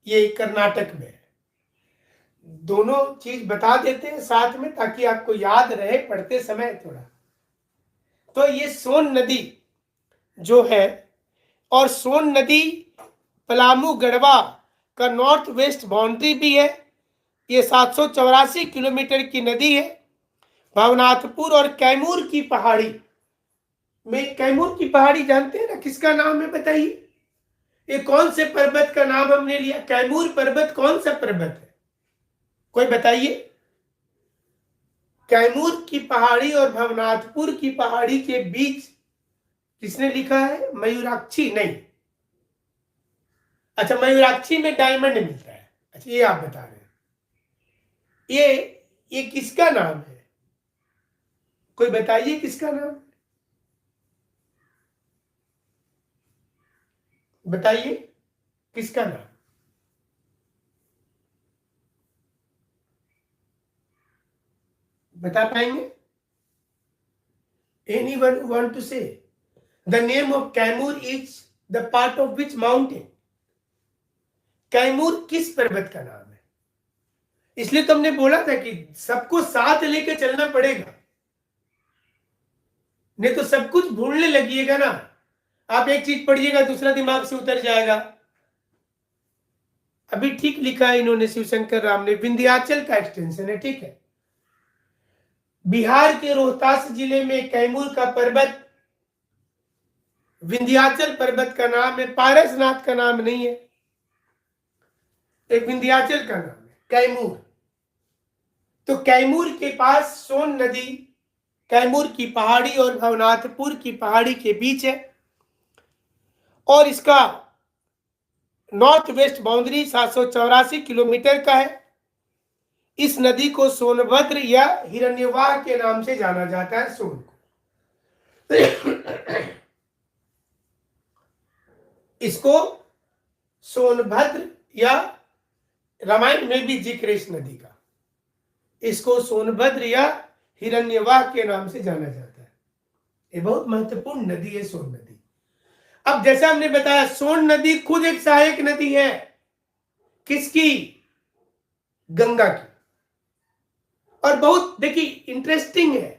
ये कर्नाटक में है। दोनों चीज बता देते हैं साथ में ताकि आपको याद रहे पढ़ते समय थोड़ा। तो ये सोन नदी जो है, और सोन नदी पलामू गढ़वा का नॉर्थ वेस्ट बाउंड्री भी है। ये 784 किलोमीटर की नदी है। भवनाथपुर और कैमूर की पहाड़ी में, कैमूर की पहाड़ी जानते हैं ना, किसका नाम है बताइए? ये कौन से पर्वत का नाम हमने लिया? कैमूर पर्वत कौन सा पर्वत है, कोई बताइए? कैमूर की पहाड़ी और भवनाथपुर की पहाड़ी के बीच किसने लिखा है? मयूराक्षी नहीं। अच्छा, मयूराक्षी में डायमंड मिलता है। अच्छा, ये आप बता रहे हैं। ये किसका नाम है, कोई बताइए किसका नाम? बताइए किसका नाम? बता पाएंगे? Anyone want to say? The name of Kaimur is the part of which mountain? Kaimur किस पर्वत का नाम है? इसलिए तो हमने बोला था कि सबको साथ लेके चलना पड़ेगा, नहीं तो सब कुछ भूलने लगिएगा ना। आप एक चीज पढ़िएगा, दूसरा दिमाग से उतर जाएगा। अभी ठीक लिखा है इन्होंने, शिवशंकर राम ने, विंध्याचल का एक्सटेंशन है, ठीक है। बिहार के रोहतास जिले में कैमूर का पर्वत विंध्याचल पर्वत का नाम है, पारसनाथ का नाम नहीं है, एक विंध्याचल का नाम है कैमूर। तो कैमूर के पास सोन नदी कैमूर की पहाड़ी और भवनाथपुर की पहाड़ी के बीच है, और इसका नॉर्थ वेस्ट बाउंड्री 784 किलोमीटर का है। इस नदी को सोनभद्र या हिरण्यवाह के नाम से जाना जाता है, सोन को। इसको सोनभद्र या रामायण में भी जिक्र इस नदी का। इसको सोनभद्र या हिरण्यवाह के नाम से जाना जाता है। ये बहुत महत्वपूर्ण नदी है सोन नदी। अब जैसा हमने बताया, सोन नदी खुद एक सहायक नदी है। किसकी? गंगा की। और बहुत देखिए इंटरेस्टिंग है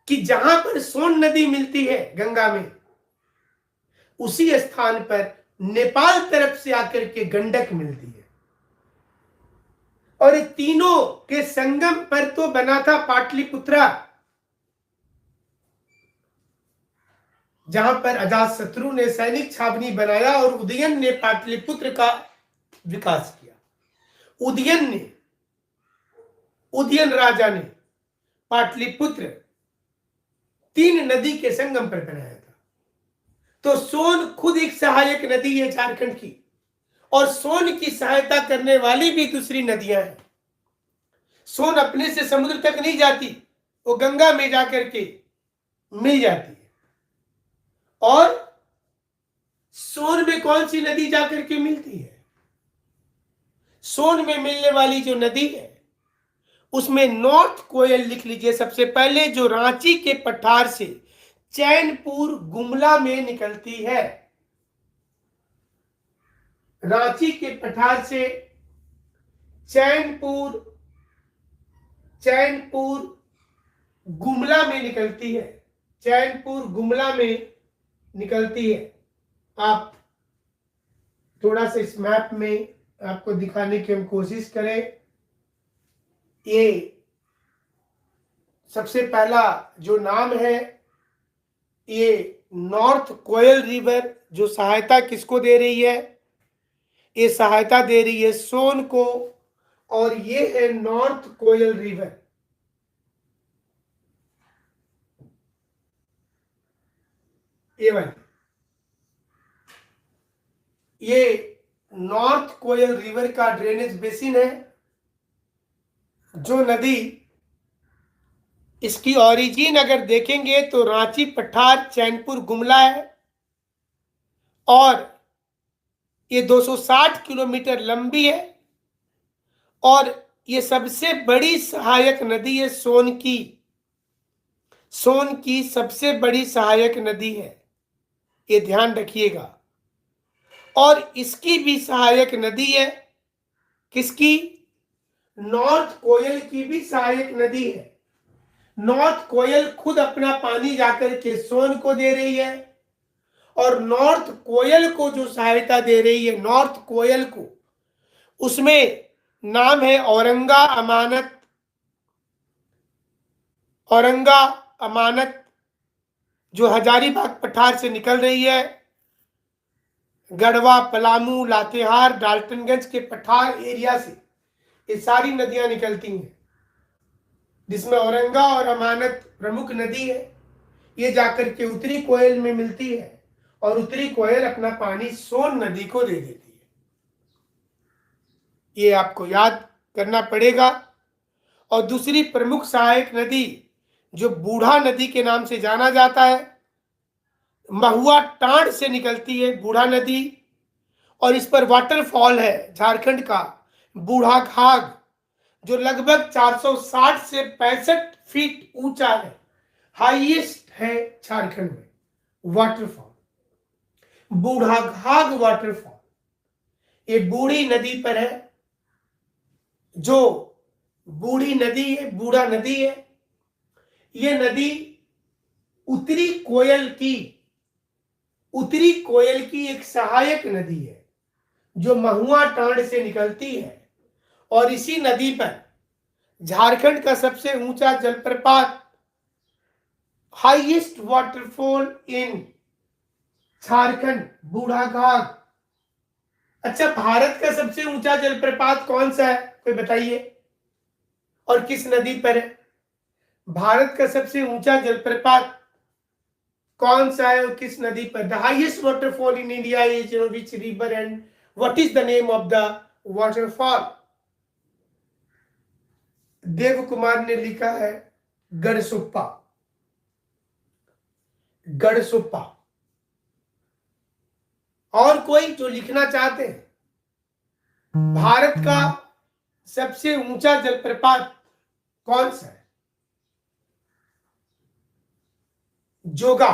कि जहां पर सोन नदी मिलती है गंगा में, उसी स्थान पर नेपाल तरफ से आकर के गंडक मिलती है। और तीनों के संगम पर तो बना था पाटलिपुत्रा, जहां पर अजातशत्रु ने सैनिक छावनी बनाया और उदयन ने पाटलिपुत्र का विकास किया। उदयन राजा ने पाटलिपुत्र 3 नदी के संगम पर बनाया था। तो सोन खुद एक सहायक नदी है झारखंड की, और सोन की सहायता करने वाली भी दूसरी नदियां हैं। सोन अपने से समुद्र तक नहीं जाती, वो गंगा में जाकर के मिल जाती है। और सोन में कौन सी नदी जाकर के मिलती है? सोन में मिलने वाली जो नदी है उसमें नॉर्थ कोयल लिख लीजिए सबसे पहले, जो रांची के पठार से चैनपुर गुमला में निकलती है। रांची के पठार से चैनपुर गुमला में निकलती है। चैनपुर गुमला में निकलती है। आप थोड़ा सा इस मैप में आपको दिखाने की हम कोशिश करें। ये सबसे पहला जो नाम है, ये नॉर्थ कोयल रिवर, जो सहायता किसको दे रही है? ये सहायता दे रही है सोन को, और ये है नॉर्थ कोयल रिवर। ये वाली, ये नॉर्थ कोयल रिवर का ड्रेनेज बेसिन है। जो नदी, इसकी ओरिजिन अगर देखेंगे तो रांची पठार चैनपुर गुमला है, और ये 260 किलोमीटर लंबी है, और ये सबसे बड़ी सहायक नदी है सोन की। सोन की सबसे बड़ी सहायक नदी है, ये ध्यान रखिएगा। और इसकी भी सहायक नदी है, किसकी? नॉर्थ कोयल की भी सहायक नदी है। नॉर्थ कोयल खुद अपना पानी जाकर के सोन को दे रही है, और नॉर्थ कोयल को जो सहायता दे रही है, नॉर्थ कोयल को, उसमें नाम है औरंगा अमानत, जो हजारीबाग पठार से निकल रही है। गढ़वा, पलामू, लातेहार, डाल्टनगंज के पठार एरिया से ये सारी नदियां निकलती हैं, जिसमें औरंगा और अमानत प्रमुख नदी है। ये जाकर के उत्तरी कोयल में मिलती है, और उत्तरी कोयल अपना पानी सोन नदी को दे देती है। ये आपको याद करना पड़ेगा। और दूसरी प्रमुख सहायक नदी जो बूढ़ा नदी के नाम से जाना जाता है, महुआ टांड से निकलती है बूढ़ा नदी, और इस पर वाटरफॉल है झारखंड का बूढ़ा घाघ, जो लगभग 460 से 65 फीट ऊंचा है, हाईएस्ट है झारखंड में वाटरफॉल, बूढ़ा घाघ वाटरफॉल। ये बूढ़ी नदी पर है, जो बूढ़ी नदी है, बूढ़ा नदी है। ये नदी उत्तरी कोयल की एक सहायक नदी है, जो महुआ टांड से निकलती है। और इसी नदी पर झारखंड का सबसे ऊंचा जलप्रपात, हाईएस्ट वाटरफॉल इन झारखंड, बूढ़ा घाघ। अच्छा, भारत का सबसे ऊंचा जलप्रपात कौन सा है, कोई बताइए, और किस नदी पर है? भारत का सबसे ऊंचा जलप्रपात कौन सा है और किस नदी पर? The highest waterfall in India is which river and what is the name of the waterfall? Dev Kumar ने लिखा है गढ़सुप्पा। और कोई जो लिखना चाहते हैं भारत का सबसे ऊंचा जलप्रपात कौन सा है? जोगा,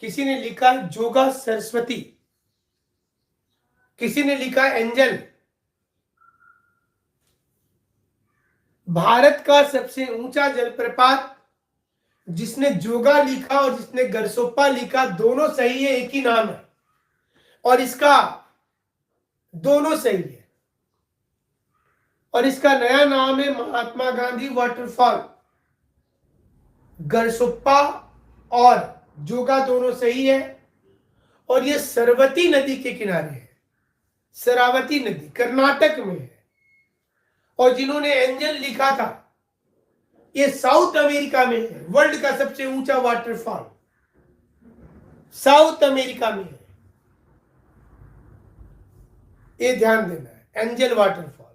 किसी ने लिखा जोगा सरस्वती, किसी ने लिखा एंजल। भारत का सबसे ऊंचा जलप्रपात जिसने जोगा लिखा और जिसने गरसोप्पा लिखा, दोनों सही है, एक ही नाम है और इसका दोनों सही है और इसका नया नाम है महात्मा गांधी वाटरफॉल। गरसोप्पा और जोगा दोनों सही है और यह सरवती नदी के किनारे है। शरावती नदी कर्नाटक में है। और जिन्होंने एंजल लिखा था ये साउथ अमेरिका में है। वर्ल्ड का सबसे ऊंचा वाटरफॉल साउथ अमेरिका में है, ये ध्यान देना है, एंजल वाटरफॉल।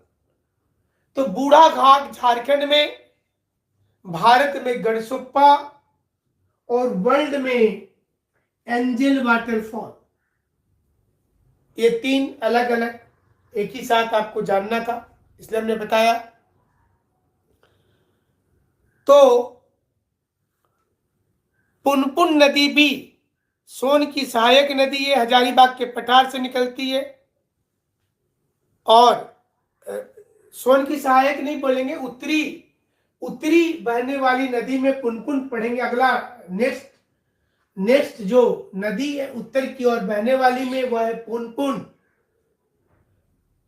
तो बूढ़ा घाट झारखंड में, भारत में गढ़सुप्पा और वर्ल्ड में एंजल वाटरफॉल। ये तीन अलग अलग एक ही साथ आपको जानना था, इसलिए हमने बताया। तो पुनपुन नदी भी सोन की सहायक नदी है, हजारीबाग के पठार से निकलती है। और सोन की सहायक नहीं बोलेंगे, उत्तरी बहने वाली नदी में पुनपुन पढ़ेंगे। अगला नेक्स्ट जो नदी है उत्तर की ओर बहने वाली में वह है पुनपुन।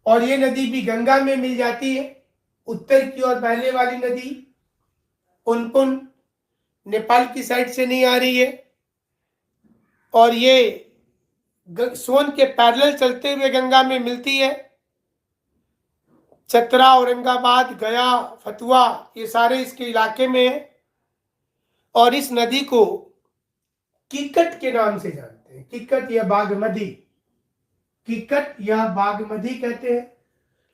और ये नदी भी गंगा में मिल जाती है। उत्तर की ओर बहने वाली नदी पुनपुन नेपाल की साइड से नहीं आ रही है और ये सोन के पैरेलल चलते हुए गंगा में मिलती है। चतरा, औरंगाबाद, गया, फतुआ ये सारे इसके इलाके में है। और इस नदी को किकट के नाम से जानते हैं, किकट या बागमती, किकट या बागमती कहते हैं।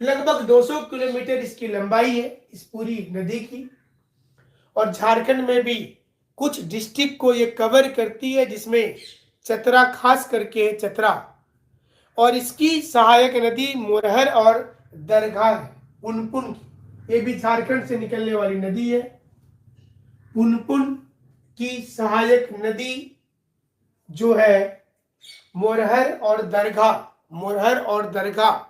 लगभग 200 किलोमीटर इसकी लंबाई है इस पूरी नदी की। और झारखंड में भी कुछ डिस्ट्रिक्ट को ये कवर करती है, जिसमें चतरा खास करके चतरा। और इसकी सहायक नदी मोरहर और दरगाह है पुनपुन की, ये भी झारखंड से निकलने वाली नदी है। पुनपुन की सहायक नदी जो है मोरहर और दरगाह, मोरहर और दरगाह।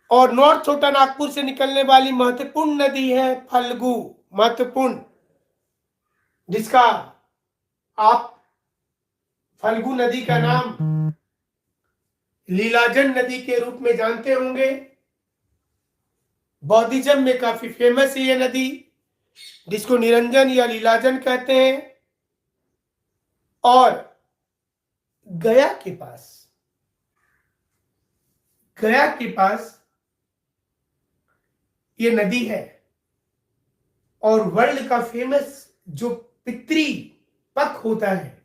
और नॉर्थ छोटा नागपुर से निकलने वाली महत्वपूर्ण नदी है फल्गु, महत्वपूर्ण, जिसका आप फल्गु नदी का नाम लीलाजन नदी के रूप में जानते होंगे। बौद्धिज्म में काफी फेमस है यह नदी, जिसको निरंजन या लीलाजन कहते हैं। और गया के पास ये नदी है। और वर्ल्ड का फेमस जो पितृ पक्ष होता है,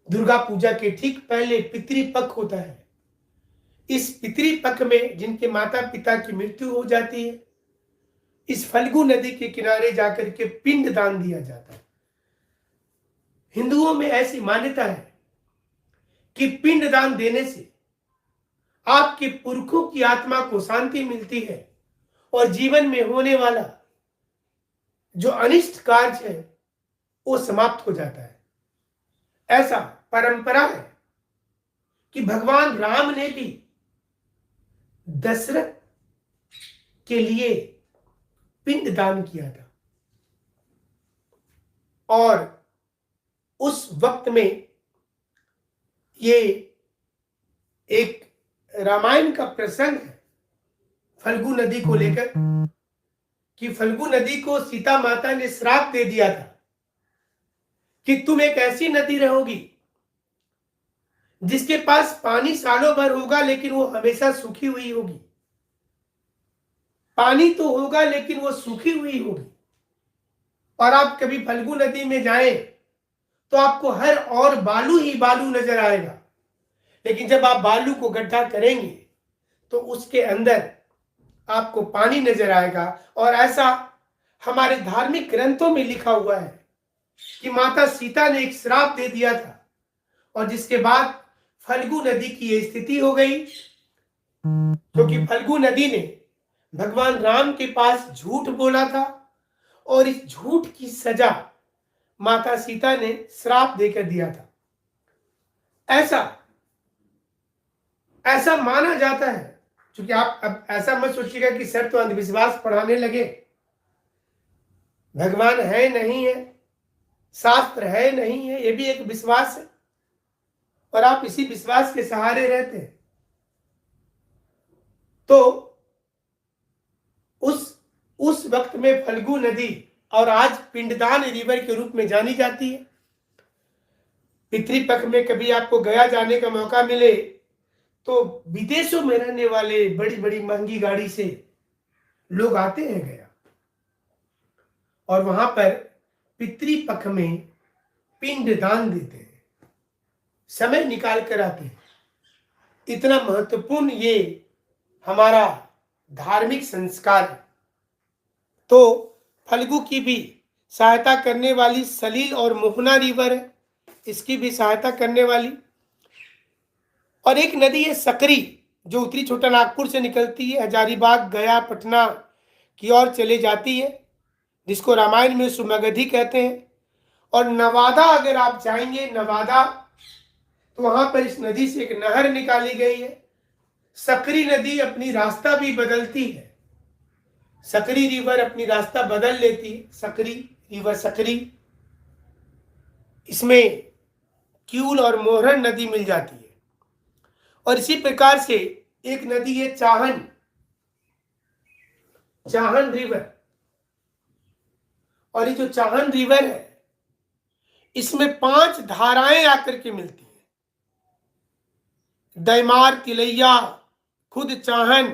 दुर्गा पूजा के ठीक पहले पितृ पक्ष होता है। इस पितृ पक्ष में जिनके माता पिता की मृत्यु हो जाती है, इस फल्गु नदी के किनारे जाकर के पिंड दान दिया जाता है। हिंदुओं में ऐसी मान्यता है कि पिंड दान देने से आपके पुरखों की आत्मा को शांति मिलती है और जीवन में होने वाला जो अनिष्ट कार्य है वो समाप्त हो जाता है। ऐसा परंपरा है कि भगवान राम ने भी दशरथ के लिए पिंड दान किया था। और उस वक्त में ये एक रामायण का प्रसंग है फल्गु नदी को लेकर, कि फल्गु नदी को सीता माता ने श्राप दे दिया था कि तुम एक ऐसी नदी रहोगी जिसके पास पानी सालों भर होगा लेकिन वो हमेशा सूखी हुई होगी। पानी तो होगा लेकिन वो सूखी हुई होगी। और आप कभी फल्गु नदी में जाएं तो आपको हर और बालू ही बालू नजर आएगा, लेकिन जब आप बालू को गड्ढा करेंगे तो उसके अंदर आपको पानी नजर आएगा। और ऐसा हमारे धार्मिक ग्रंथों में लिखा हुआ है कि माता सीता ने एक श्राप दे दिया था और जिसके बाद फल्गु नदी की ये स्थिति हो गई, क्योंकि फल्गु नदी ने भगवान राम के पास झूठ बोला था और इस झूठ की सजा माता सीता ने श्राप देकर दिया था। ऐसा ऐसा माना जाता है, क्योंकि आप अब ऐसा मत सोचिएगा कि सर तो अंधविश्वास पढ़ाने लगे। भगवान है नहीं है, शास्त्र है नहीं है, ये भी एक विश्वास है और आप इसी विश्वास के सहारे रहते हैं। तो उस वक्त में फल्गु नदी और आज पिंडदान रिवर के रूप में जानी जाती है। पितृपक्ष में कभी आपको गया जाने का मौका मिले तो विदेशों में रहने वाले बड़ी बड़ी महंगी गाड़ी से लोग आते हैं गया और वहां पर पितृपक्ष में पिंड दान देते हैं, समय निकाल कर आते हैं। इतना महत्वपूर्ण ये हमारा धार्मिक संस्कार है। तो फल्गु की भी सहायता करने वाली सलील और मोहना रिवर है, इसकी भी सहायता करने वाली। और एक नदी है सकरी, जो उत्तरी छोटा नागपुर से निकलती है, हजारीबाग गया पटना की ओर चले जाती है, जिसको रामायण में सुमगधी कहते हैं। और नवादा अगर आप जाएंगे नवादा, तो वहां पर इस नदी से एक नहर निकाली गई है। सकरी नदी अपनी रास्ता भी बदलती है, सकरी रिवर अपनी रास्ता बदल लेती है। सकरी रिवर सकरी, इसमें क्यूल और मोहरन नदी मिल जाती है। और इसी प्रकार से एक नदी है चाहन, चाहन रिवर। और ये जो चाहन रिवर है, इसमें 5 धाराएं आकर के मिलती हैं, दैमार, तिलैया, खुद चाहन,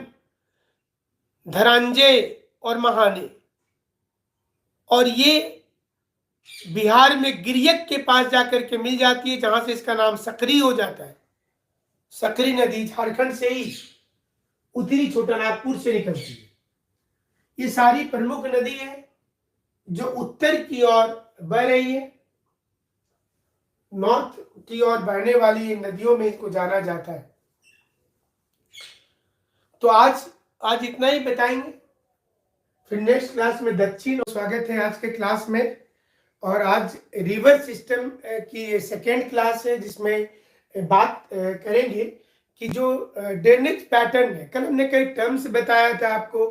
धरांजे और महाने। और ये बिहार में गिरियक के पास जाकर के मिल जाती है, जहां से इसका नाम सकरी हो जाता है। सकरी नदी झारखंड से ही उत्तरी छोटा नागपुर से निकलती है। ये सारी प्रमुख नदी है जो उत्तर की ओर बह रही है। नॉर्थ की ओर बहने वाली नदियों में इसको जाना जाता है। तो आज इतना ही बताएंगे, फिर नेक्स्ट क्लास में दक्षिण। स्वागत है आज के क्लास में। और आज रिवर सिस्टम की सेकेंड क्लास है, जिसमें बात करेंगे कि जो ड्रेनेज पैटर्न है। कल हमने कई टर्म्स बताया था आपको,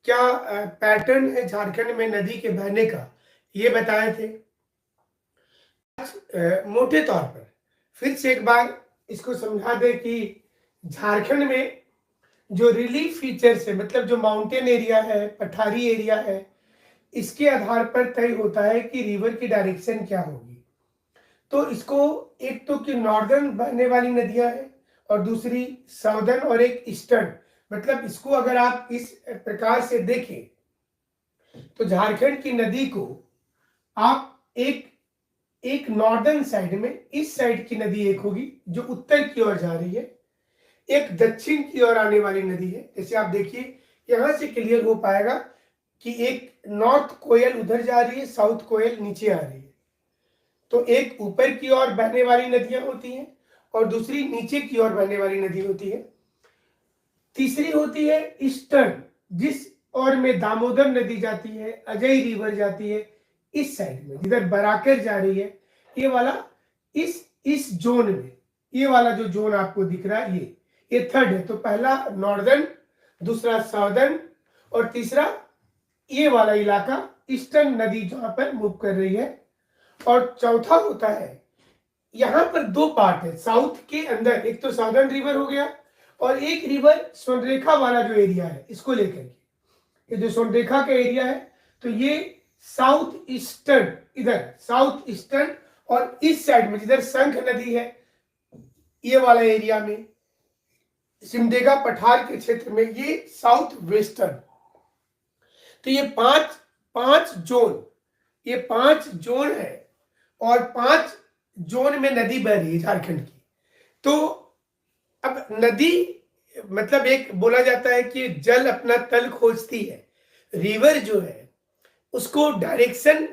क्या पैटर्न है झारखंड में नदी के बहने का, ये बताए थे। मोटे तौर पर फिर से एक बार इसको समझा दे कि झारखंड में जो रिलीफ फीचर्स है, मतलब जो माउंटेन एरिया है, पठारी एरिया है, इसके आधार पर तय होता है कि रिवर की डायरेक्शन क्या होगी। तो इसको एक तो कि नॉर्दर्न बहने वाली नदियां हैं और दूसरी साउदर्न और एक ईस्टर्न। मतलब इसको अगर आप इस प्रकार से देखें तो झारखंड की नदी को आप एक नॉर्दर्न साइड में, इस साइड की नदी एक होगी जो उत्तर की ओर जा रही है, एक दक्षिण की ओर आने वाली नदी है। जैसे आप देखिए यहां से क्लियर हो पाएगा कि एक नॉर्थ कोयल उधर जा रही है, साउथ कोयल नीचे आ रही है। तो एक ऊपर की ओर बहने वाली नदियां होती हैं और दूसरी नीचे की ओर बहने वाली नदी होती है। तीसरी होती है ईस्टर्न, जिस ओर में दामोदर नदी जाती है, अजय रिवर जाती है, इस साइड में जिधर बराकर जा रही है, ये वाला इस जोन में, ये वाला जो जोन आपको दिख रहा है, ये थर्ड है। तो पहला नॉर्दर्न, दूसरा साउदर्न और तीसरा ये वाला इलाका ईस्टर्न नदी जहां पर मूव कर रही है। और चौथा होता है, यहां पर 2 पार्ट है साउथ के अंदर, एक तो साउदर्न रिवर हो गया और एक रिवर स्वर्णरेखा वाला जो एरिया है, इसको लेकर के, ये जो स्वर्णरेखा का एरिया है, तो ये साउथ ईस्टर्न, इधर साउथ ईस्टर्न, और इस साइड में जिधर शंख नदी है, ये वाला एरिया में सिमडेगा पठार के क्षेत्र में, ये साउथ वेस्टर्न। तो ये पांच जोन, ये 5 जोन है और 5 जोन में नदी बह रही है झारखंड की। तो अब नदी मतलब एक बोला जाता है कि जल अपना तल खोजती है। रिवर जो है उसको डायरेक्शन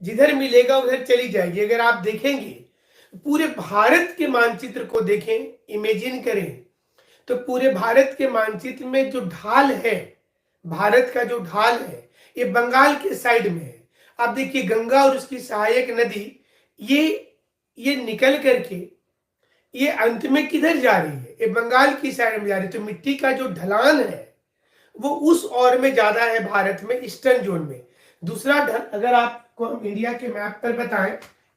जिधर मिलेगा उधर चली जाएगी। अगर आप देखेंगे पूरे भारत के मानचित्र को देखें, इमेजिन करें, तो पूरे भारत के मानचित्र में जो ढाल है, भारत का जो ढाल है, ये बंगाल के साइड में है। आप देखिए गंगा और उसकी सहायक नदी ये निकल करके ये अंत में किधर जा रही है? ये बंगाल की साइड में जा रही है। तो मिट्टी का जो ढलान है वो उस ओर में ज्यादा है भारत में, ईस्टर्न जोन में। दूसरा ढल, अगर आपको हम इंडिया के मैप पर बताएं,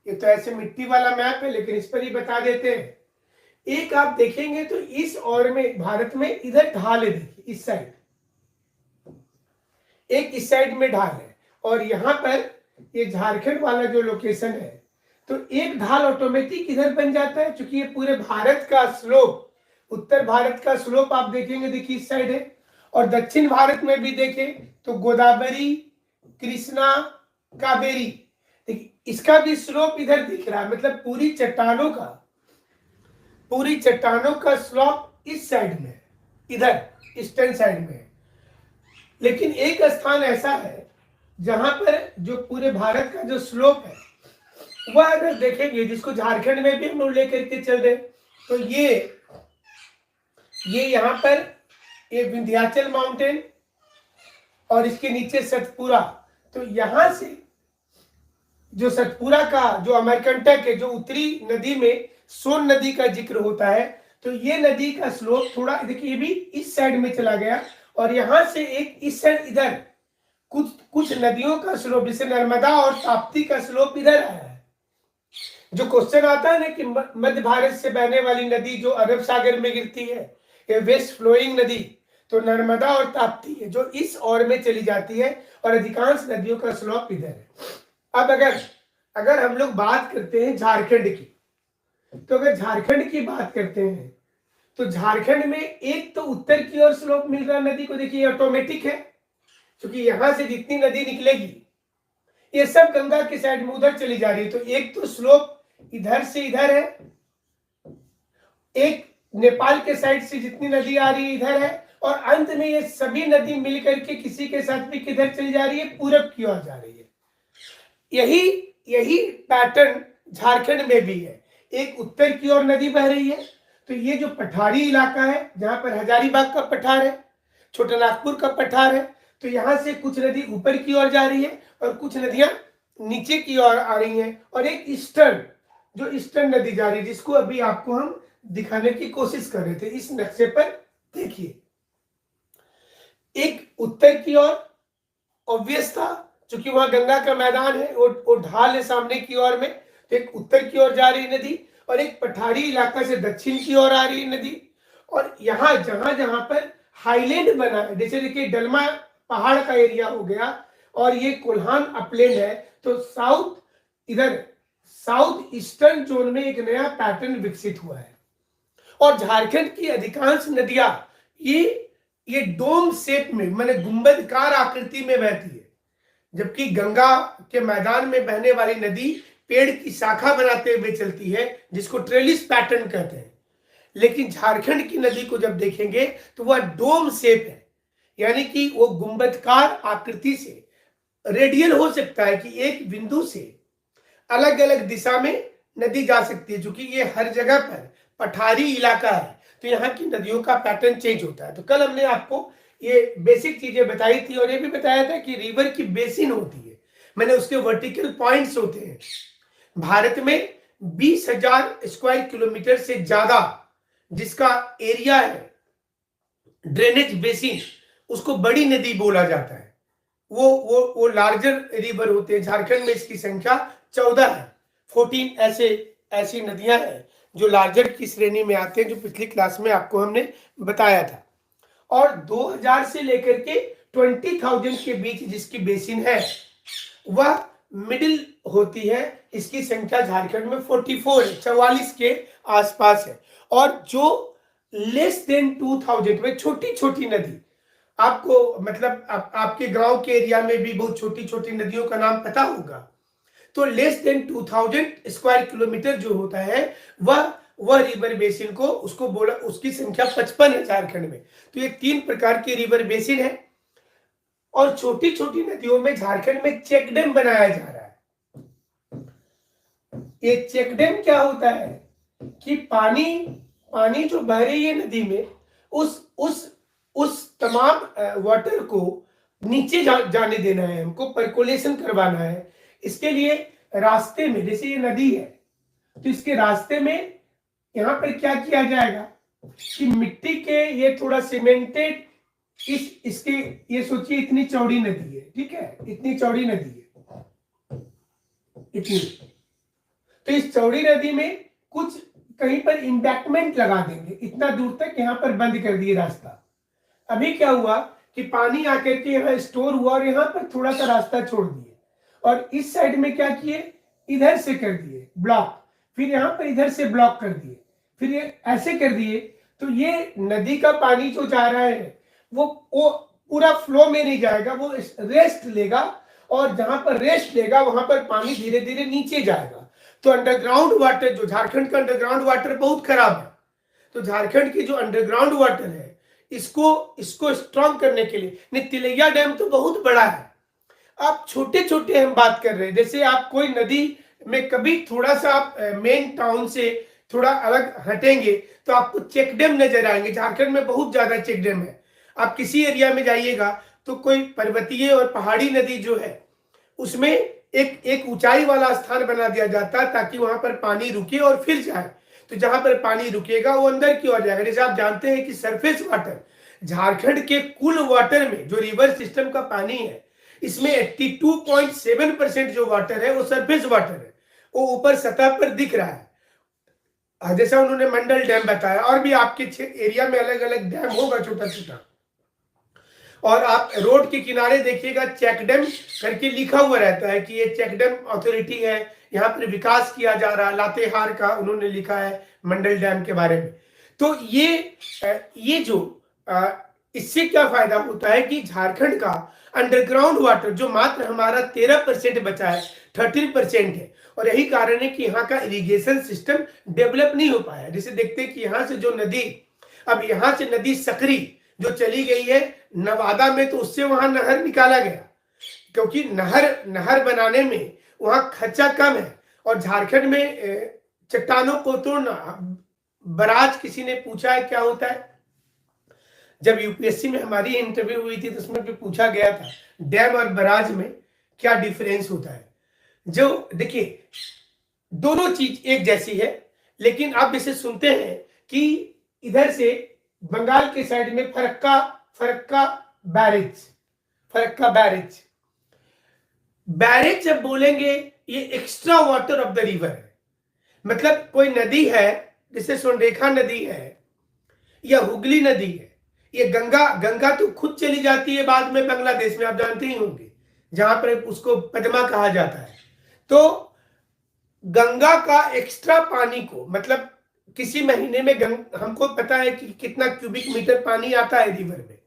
ये तो ऐसे मिट्टी वाला मैप है लेकिन इस पर ही बता देते हैं। एक आप देखेंगे तो इस ओर में भारत में इधर ढाल है, देखिए इस साइड, एक इस साइड में ढाल है, और यहां पर ये झारखंड वाला जो लोकेशन है, तो एक ढाल ऑटोमेटिक इधर बन जाता है, क्योंकि ये पूरे भारत का स्लोप, उत्तर भारत का स्लोप आप देखेंगे, देखिए इस साइड है, और दक्षिण भारत में भी देखें तो गोदावरी, कृष्णा, कावेरी, देखिए इसका भी स्लोप इधर दिख रहा है। मतलब पूरी चट्टानों का स्लोप इस साइड में, इधर ईस्टर्न साइड में। लेकिन एक स्थान ऐसा है जहां पर जो पूरे भारत का जो स्लोप है वह अगर देखेंगे, जिसको झारखंड में भी हम लोग लेकर के चल रहे, तो ये यहां पर ये विंध्याचल माउंटेन और इसके नीचे सतपुरा। तो यहां से जो सतपुरा का जो अमरकंटक है, जो उत्तरी नदी में सोन नदी का जिक्र होता है, तो ये नदी का स्लोप थोड़ा देखिए, ये भी इस साइड में चला गया, और यहां से एक इस साइड इधर कुछ नदियों का स्लोप, जैसे नर्मदा और ताप्ती का स्लोप इधर आया है। जो क्वेश्चन आता है ना कि मध्य भारत से बहने वाली नदी जो अरब सागर में गिरती है, ये वेस्ट फ्लोइंग नदी, तो नर्मदा और ताप्ती है जो इस ओर में चली जाती है, और अधिकांश नदियों का स्लोप इधर है। अब अगर हम लोग बात करते हैं झारखंड की, तो अगर झारखंड की बात करते हैं तो झारखंड में एक तो उत्तर की ओर स्लोप मिल रहा है नदी को, देखिए ऑटोमेटिक है, क्योंकि यहां से जितनी नदी निकलेगी ये सब गंगा की साइड में उधर चली जा रही है। तो एक तो स्लोप इधर से इधर है, एक नेपाल के साइड से जितनी नदी आ रही है इधर है, और अंत में ये सभी नदी मिलकर के किसी के साथ भी किधर चली जा रही है? पूरब की ओर जा रही है। यही पैटर्न झारखंड में भी है। एक उत्तर की ओर नदी बह रही है, तो ये जो पठारी इलाका है जहां पर हजारीबाग का पठार है, छोटा नागपुर का पठार है, तो यहां से कुछ नदी ऊपर की ओर जा रही है और कुछ नदियां नीचे की ओर आ रही हैं, और एक ईस्टर्न नदी जा रही है, जिसको अभी आपको हम दिखाने की कोशिश कर रहे थे। इस नक्शे पर देखिए, एक उत्तर की ओर ऑब्वियस था, क्योंकि वहां गंगा का मैदान है, वो ढाल है सामने की ओर में, तो एक उत्तर की ओर जा रही नदी, और एक पठारी इलाका से दक्षिण की ओर आ रही है नदी। और यहाँ जहां पर हाईलैंड बना है, जैसे देखिए डलमा पहाड़ का एरिया हो गया, और ये कोल्हान अपलैंड है, तो साउथ ईस्टर्न जोन में एक नया पैटर्न विकसित हुआ है। और झारखंड की अधिकांश नदियां ये डोम शेप में, माने गुंबदकार आकृति में बहती है, जबकि गंगा के मैदान में बहने वाली नदी पेड़ की शाखा बनाते हुए चलती है, जिसको ट्रेलिस पैटर्न कहते हैं। लेकिन झारखंड की नदी को जब देखेंगे तो वह डोम शेप है, यानी कि वो गुंबदकार आकृति से रेडियल हो सकता है, कि एक बिंदु से अलग अलग दिशा में नदी जा सकती है, क्योंकि ये हर जगह पर पठारी इलाका है, तो यहाँ की नदियों का पैटर्न चेंज होता है। तो कल हमने आपको ये बेसिक चीजें बताई थी, और ये भी बताया था कि रिवर की बेसिन होती है, मैंने उसके वर्टिकल पॉइंट्स होते हैं। भारत में 20,000 स्क्वायर किलोमीटर से ज्यादा जिसका एरिया है ड्रेनेज बेसिन, उसको बड़ी नदी बोला जाता है। वो लार्जर रिवर होते हैं। झारखंड में इसकी संख्या 14 है, 14 ऐसी नदियां हैं जो लार्जर की श्रेणी में आते हैं, जो पिछली क्लास में आपको हमने बताया था। और 2000 से लेकर के 20,000 के बीच जिसकी बेसिन है वह मिडिल होती है। इसकी संख्या झारखंड में 44 के आसपास है। और जो लेस देन 2000 में छोटी छोटी नदी, आपको मतलब आपके गांव के एरिया में भी बहुत छोटी छोटी नदियों का नाम पता होगा, तो लेस देन 2000 स्क्वायर किलोमीटर जो होता है वह रिवर बेसिन को उसको बोला, उसकी संख्या 55 है झारखंड में। तो ये 3 प्रकार की रिवर बेसिन है। और छोटी छोटी नदियों में झारखंड में चेक डैम बनाया जा रहा है। ये चेक डैम क्या होता है कि पानी पानी जो बह रही है नदी में, उस तमाम वाटर को नीचे जाने देना है, हमको पर्कोलेशन करवाना है। इसके लिए रास्ते में, जैसे ये नदी है तो इसके रास्ते में यहाँ पर क्या किया जाएगा कि मिट्टी के, ये थोड़ा सीमेंटेड, इसके, ये सोचिए इतनी चौड़ी नदी है, ठीक है, इतनी चौड़ी नदी है, इतनी। तो इस चौड़ी नदी में कुछ कहीं पर इम्बैक्टमेंट लगा देंगे, इतना दूर तक यहाँ पर बंद कर दिए रास्ता। अभी क्या हुआ कि पानी आकर के यहाँ स्टोर हुआ और यहाँ पर थोड़ा सा रास्ता छोड़ दिए, और इस साइड में क्या किए, इधर से कर दिए ब्लॉक, फिर यहाँ पर इधर से ब्लॉक कर दिए, फिर ये ऐसे कर दिए। तो ये नदी का पानी जो जा रहा है वो पूरा फ्लो में नहीं जाएगा, वो रेस्ट लेगा, और जहां पर रेस्ट लेगा वहां पर पानी धीरे धीरे नीचे जाएगा। तो अंडरग्राउंड वाटर, जो झारखंड का अंडरग्राउंड वाटर बहुत खराब है, तो झारखंड की जो अंडरग्राउंड वाटर है इसको स्ट्रॉन्ग करने के लिए, नहीं तिलैया डैम तो बहुत बड़ा है, आप छोटे छोटे हम बात कर रहे हैं। जैसे आप कोई नदी में कभी थोड़ा सा आप मेन टाउन से थोड़ा अलग हटेंगे तो आपको चेक डैम नजर आएंगे। झारखंड में बहुत ज्यादा चेक डैम है। आप किसी एरिया में जाइएगा तो कोई पर्वतीय और पहाड़ी नदी जो है उसमें एक ऊंचाई वाला स्थान बना दिया जाता है ताकि वहां पर पानी रुके और फिर जाए। तो जहां पर पानी रुकेगा वो अंदर की ओर जाएगा। जैसे आप जानते हैं कि सरफेस वाटर, झारखंड के कुल वाटर में जो रिवर सिस्टम का पानी है इसमें 82.7% जो वाटर है वो सरफेस वाटर है, वो ऊपर सतह पर दिख रहा है। जैसा उन्होंने मंडल डैम बताया, और भी आपके एरिया में अलग अलग डैम होगा छोटा छोटा। और आप रोड के किनारे देखिएगा चेक डैम करके लिखा हुआ रहता है कि ये चेक डैम अथॉरिटी है, यहाँ पर विकास किया जा रहा है। लातेहार का उन्होंने लिखा है मंडल डैम के बारे में। तो ये जो इससे क्या फायदा होता है कि झारखंड का अंडरग्राउंड वाटर जो मात्र हमारा 13% बचा है, 13% है, और यही कारण है कि यहाँ का इरिगेशन सिस्टम डेवलप नहीं हो पाया। जैसे देखते हैं कि यहाँ से जो नदी, अब यहाँ से नदी सकरी जो चली गई है नवादा में, तो उससे वहां नहर निकाला गया क्योंकि नहर बनाने में वहां खर्चा कम है। और झारखंड में चट्टानों को तोड़ना, बराज किसी ने पूछा है क्या होता है, जब यूपीएससी में हमारी इंटरव्यू हुई थी तो उसमें भी पूछा गया था डैम और बराज में क्या डिफरेंस होता है। जो देखिए दोनों चीज एक जैसी है, लेकिन आप इसे सुनते हैं कि इधर से बंगाल के साइड में फरक्का बैरेज जब बोलेंगे ये extra water of the river है। मतलब कोई नदी है जैसे सोनरेखा नदी है या हुगली नदी है, ये गंगा तो खुद चली जाती है बाद में बांग्लादेश में, आप जानते ही होंगे, जहां पर उसको पद्मा कहा जाता है। तो गंगा का एक्स्ट्रा पानी को, मतलब किसी महीने में हमको पता है कि कितना क्यूबिक मीटर पानी आता है रिवर में,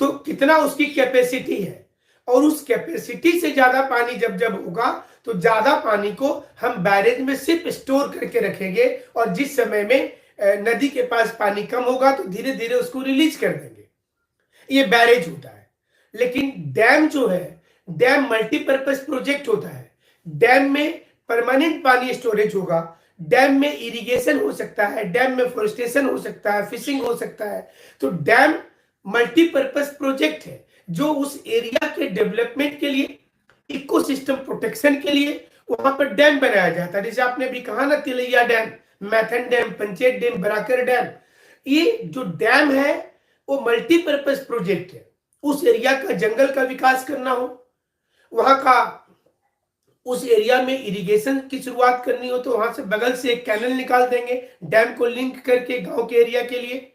तो कितना उसकी कैपेसिटी है, और उस कैपेसिटी से ज्यादा पानी जब होगा तो ज्यादा पानी को हम बैरेज में सिर्फ स्टोर करके रखेंगे, और जिस समय में नदी के पास पानी कम होगा तो धीरे धीरे उसको रिलीज कर देंगे। ये बैरेज होता है। लेकिन डैम जो है, डैम मल्टीपर्पज प्रोजेक्ट होता है। डैम में परमानेंट पानी स्टोरेज होगा, डैम में इरिगेशन हो सकता है, डैम में फॉरेस्टेशन हो सकता है, फिशिंग हो सकता है। तो डैम मल्टीपर्पज प्रोजेक्ट है जो उस एरिया के डेवलपमेंट के लिए, इकोसिस्टम प्रोटेक्शन के लिए वहां पर डैम बनाया जाता है। जैसे आपने भी कहा ना, Tilaiya dam, Maithon dam, Panchet dam, Barakar dam, ये जो डैम है वो मल्टीपर्पज प्रोजेक्ट है। उस एरिया का जंगल का विकास करना हो, वहां का उस एरिया में इरिगेशन की शुरुआत करनी हो तो वहां से बगल से एक कैनल निकाल देंगे डैम को लिंक करके गांव के एरिया के लिए,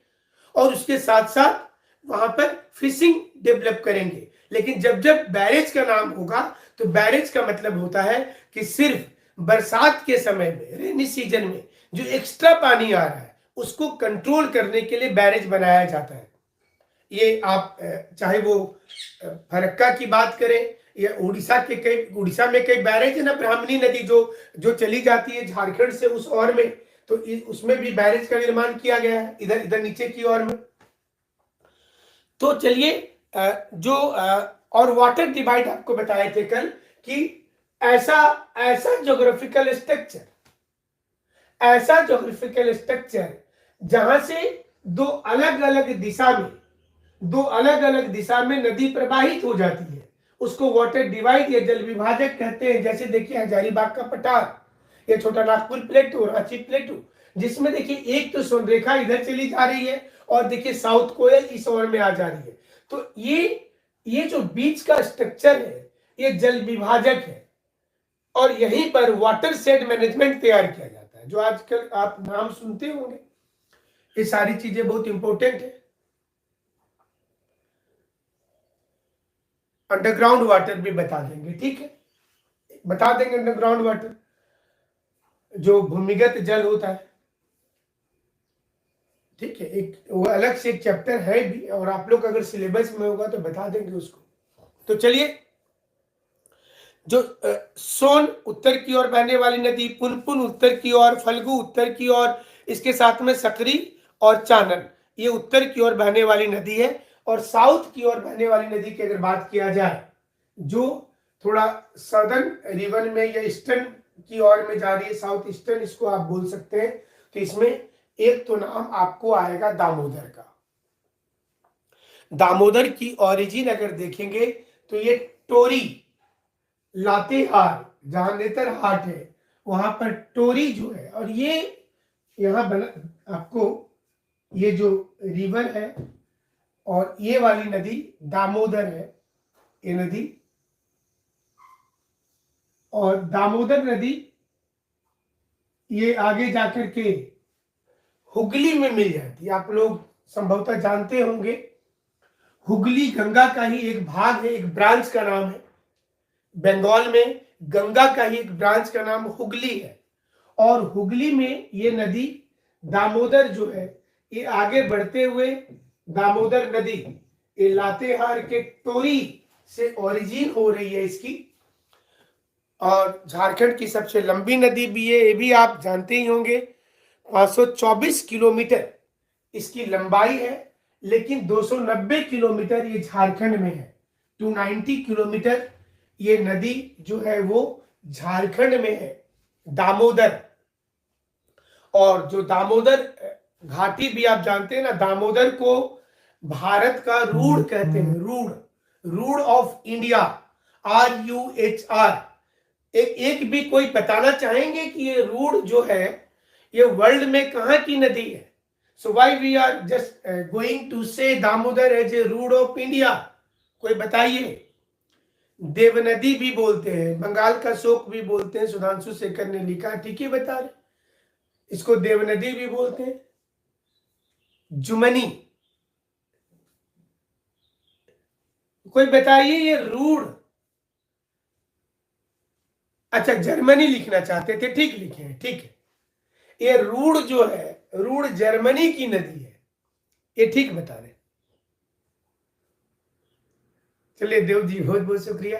और उसके साथ साथ वहां पर फिशिंग डेवलप करेंगे। लेकिन जब बैरेज का नाम होगा तो बैरेज का मतलब होता है कि सिर्फ बरसात के समय में, रेनी सीजन में जो एक्स्ट्रा पानी आ रहा है उसको कंट्रोल करने के लिए बैरेज बनाया जाता है। ये आप चाहे वो फरक्का की बात करें या उड़ीसा में कई बैरेज है ना, ब्राह्मणी नदी जो चली जाती है झारखंड से उस ओर में, तो उसमें भी बैरेज का निर्माण किया गया है इधर नीचे की ओर में। तो चलिए और वाटर डिवाइड आपको बताए थे कल कि ऐसा ऐसा ज्योग्राफिकल स्ट्रक्चर, ऐसा ज्योग्राफिकल स्ट्रक्चर जहां से दो अलग अलग दिशा में, दो अलग अलग दिशा में नदी प्रवाहित हो जाती है, उसको वाटर डिवाइड या जल विभाजक कहते हैं। जैसे देखिए हजारीबाग का पठार, ये छोटा नागपुर प्लेटू, रांची प्लेटू, जिसमें देखिए एक तो सोनरेखा इधर चली जा रही है और देखिए साउथ कोयल इस ओर में आ जा रही है। तो ये जो बीच का स्ट्रक्चर है ये जल विभाजक है और यहीं पर वाटर शेड मैनेजमेंट तैयार किया जाता है, जो आजकल आप नाम सुनते होंगे। ये सारी चीजें बहुत इंपॉर्टेंट है। अंडरग्राउंड वाटर भी बता देंगे, ठीक है, बता देंगे अंडरग्राउंड वाटर जो भूमिगत जल होता है, ठीक है, एक वो अलग से एक चैप्टर है भी, और आप लोग अगर सिलेबस में होगा तो बता देंगे उसको। तो चलिए, जो सोन उत्तर की ओर बहने वाली नदी, पुनपुन उत्तर की ओर, फल्गु उत्तर की ओर, इसके साथ में सकरी और चानन ये उत्तर की ओर बहने वाली नदी है। और साउथ की ओर बहने वाली नदी की अगर बात किया जाए, जो थोड़ा सदर्न रिवन में या ईस्टर्न की ओर में जा रही है, साउथ ईस्टर्न इसको आप बोल सकते हैं, तो इसमें एक तो नाम आपको आएगा दामोदर का। दामोदर की ओरिजिन अगर देखेंगे तो ये टोरी, लातेहार जहां नेतरहाट है वहां पर टोरी जो है, और ये यहां बना आपको ये जो रिवर है और ये वाली नदी दामोदर है, ये नदी, और दामोदर नदी ये आगे जाकर के हुगली में मिल जाती है। आप लोग संभवतः जानते होंगे, हुगली गंगा का ही एक भाग है, एक ब्रांच का नाम है। बंगाल में गंगा का ही एक ब्रांच का नाम हुगली है, और हुगली में ये नदी दामोदर जो है ये आगे बढ़ते हुए दामोदर नदी ये लातेहार के टोरी से ओरिजिन हो रही है इसकी, और झारखंड की सबसे लंबी नदी भी है, ये भी आप जानते ही होंगे। 524 किलोमीटर इसकी लंबाई है, लेकिन 290 किलोमीटर ये झारखंड में है। 290 किलोमीटर ये नदी जो है वो झारखंड में है, दामोदर। और जो दामोदर घाटी भी आप जानते हैं ना, दामोदर को भारत का रूड़ कहते हैं, rude, rude of India, RUHR। एक भी कोई बताना चाहेंगे कि ये रूड़ जो है ये वर्ल्ड में कहां की नदी है? So why we are just going to say Damodar as a rude of India? कोई बताइए। देवनदी भी बोलते हैं, बंगाल का शोक भी बोलते हैं, सुधांशु शेखर ने लिखा, ठीक ही बता रहे, इसको देवनदी भी बोलते हैं। जुमनी, कोई बताइए ये रूड़, अच्छा जर्मनी लिखना चाहते थे, ठीक लिखे हैं, ठीक है। ये रूड़ जो है, रूड़ जर्मनी की नदी है, ये ठीक बता रहे। चलिए देव जी बहुत बहुत शुक्रिया।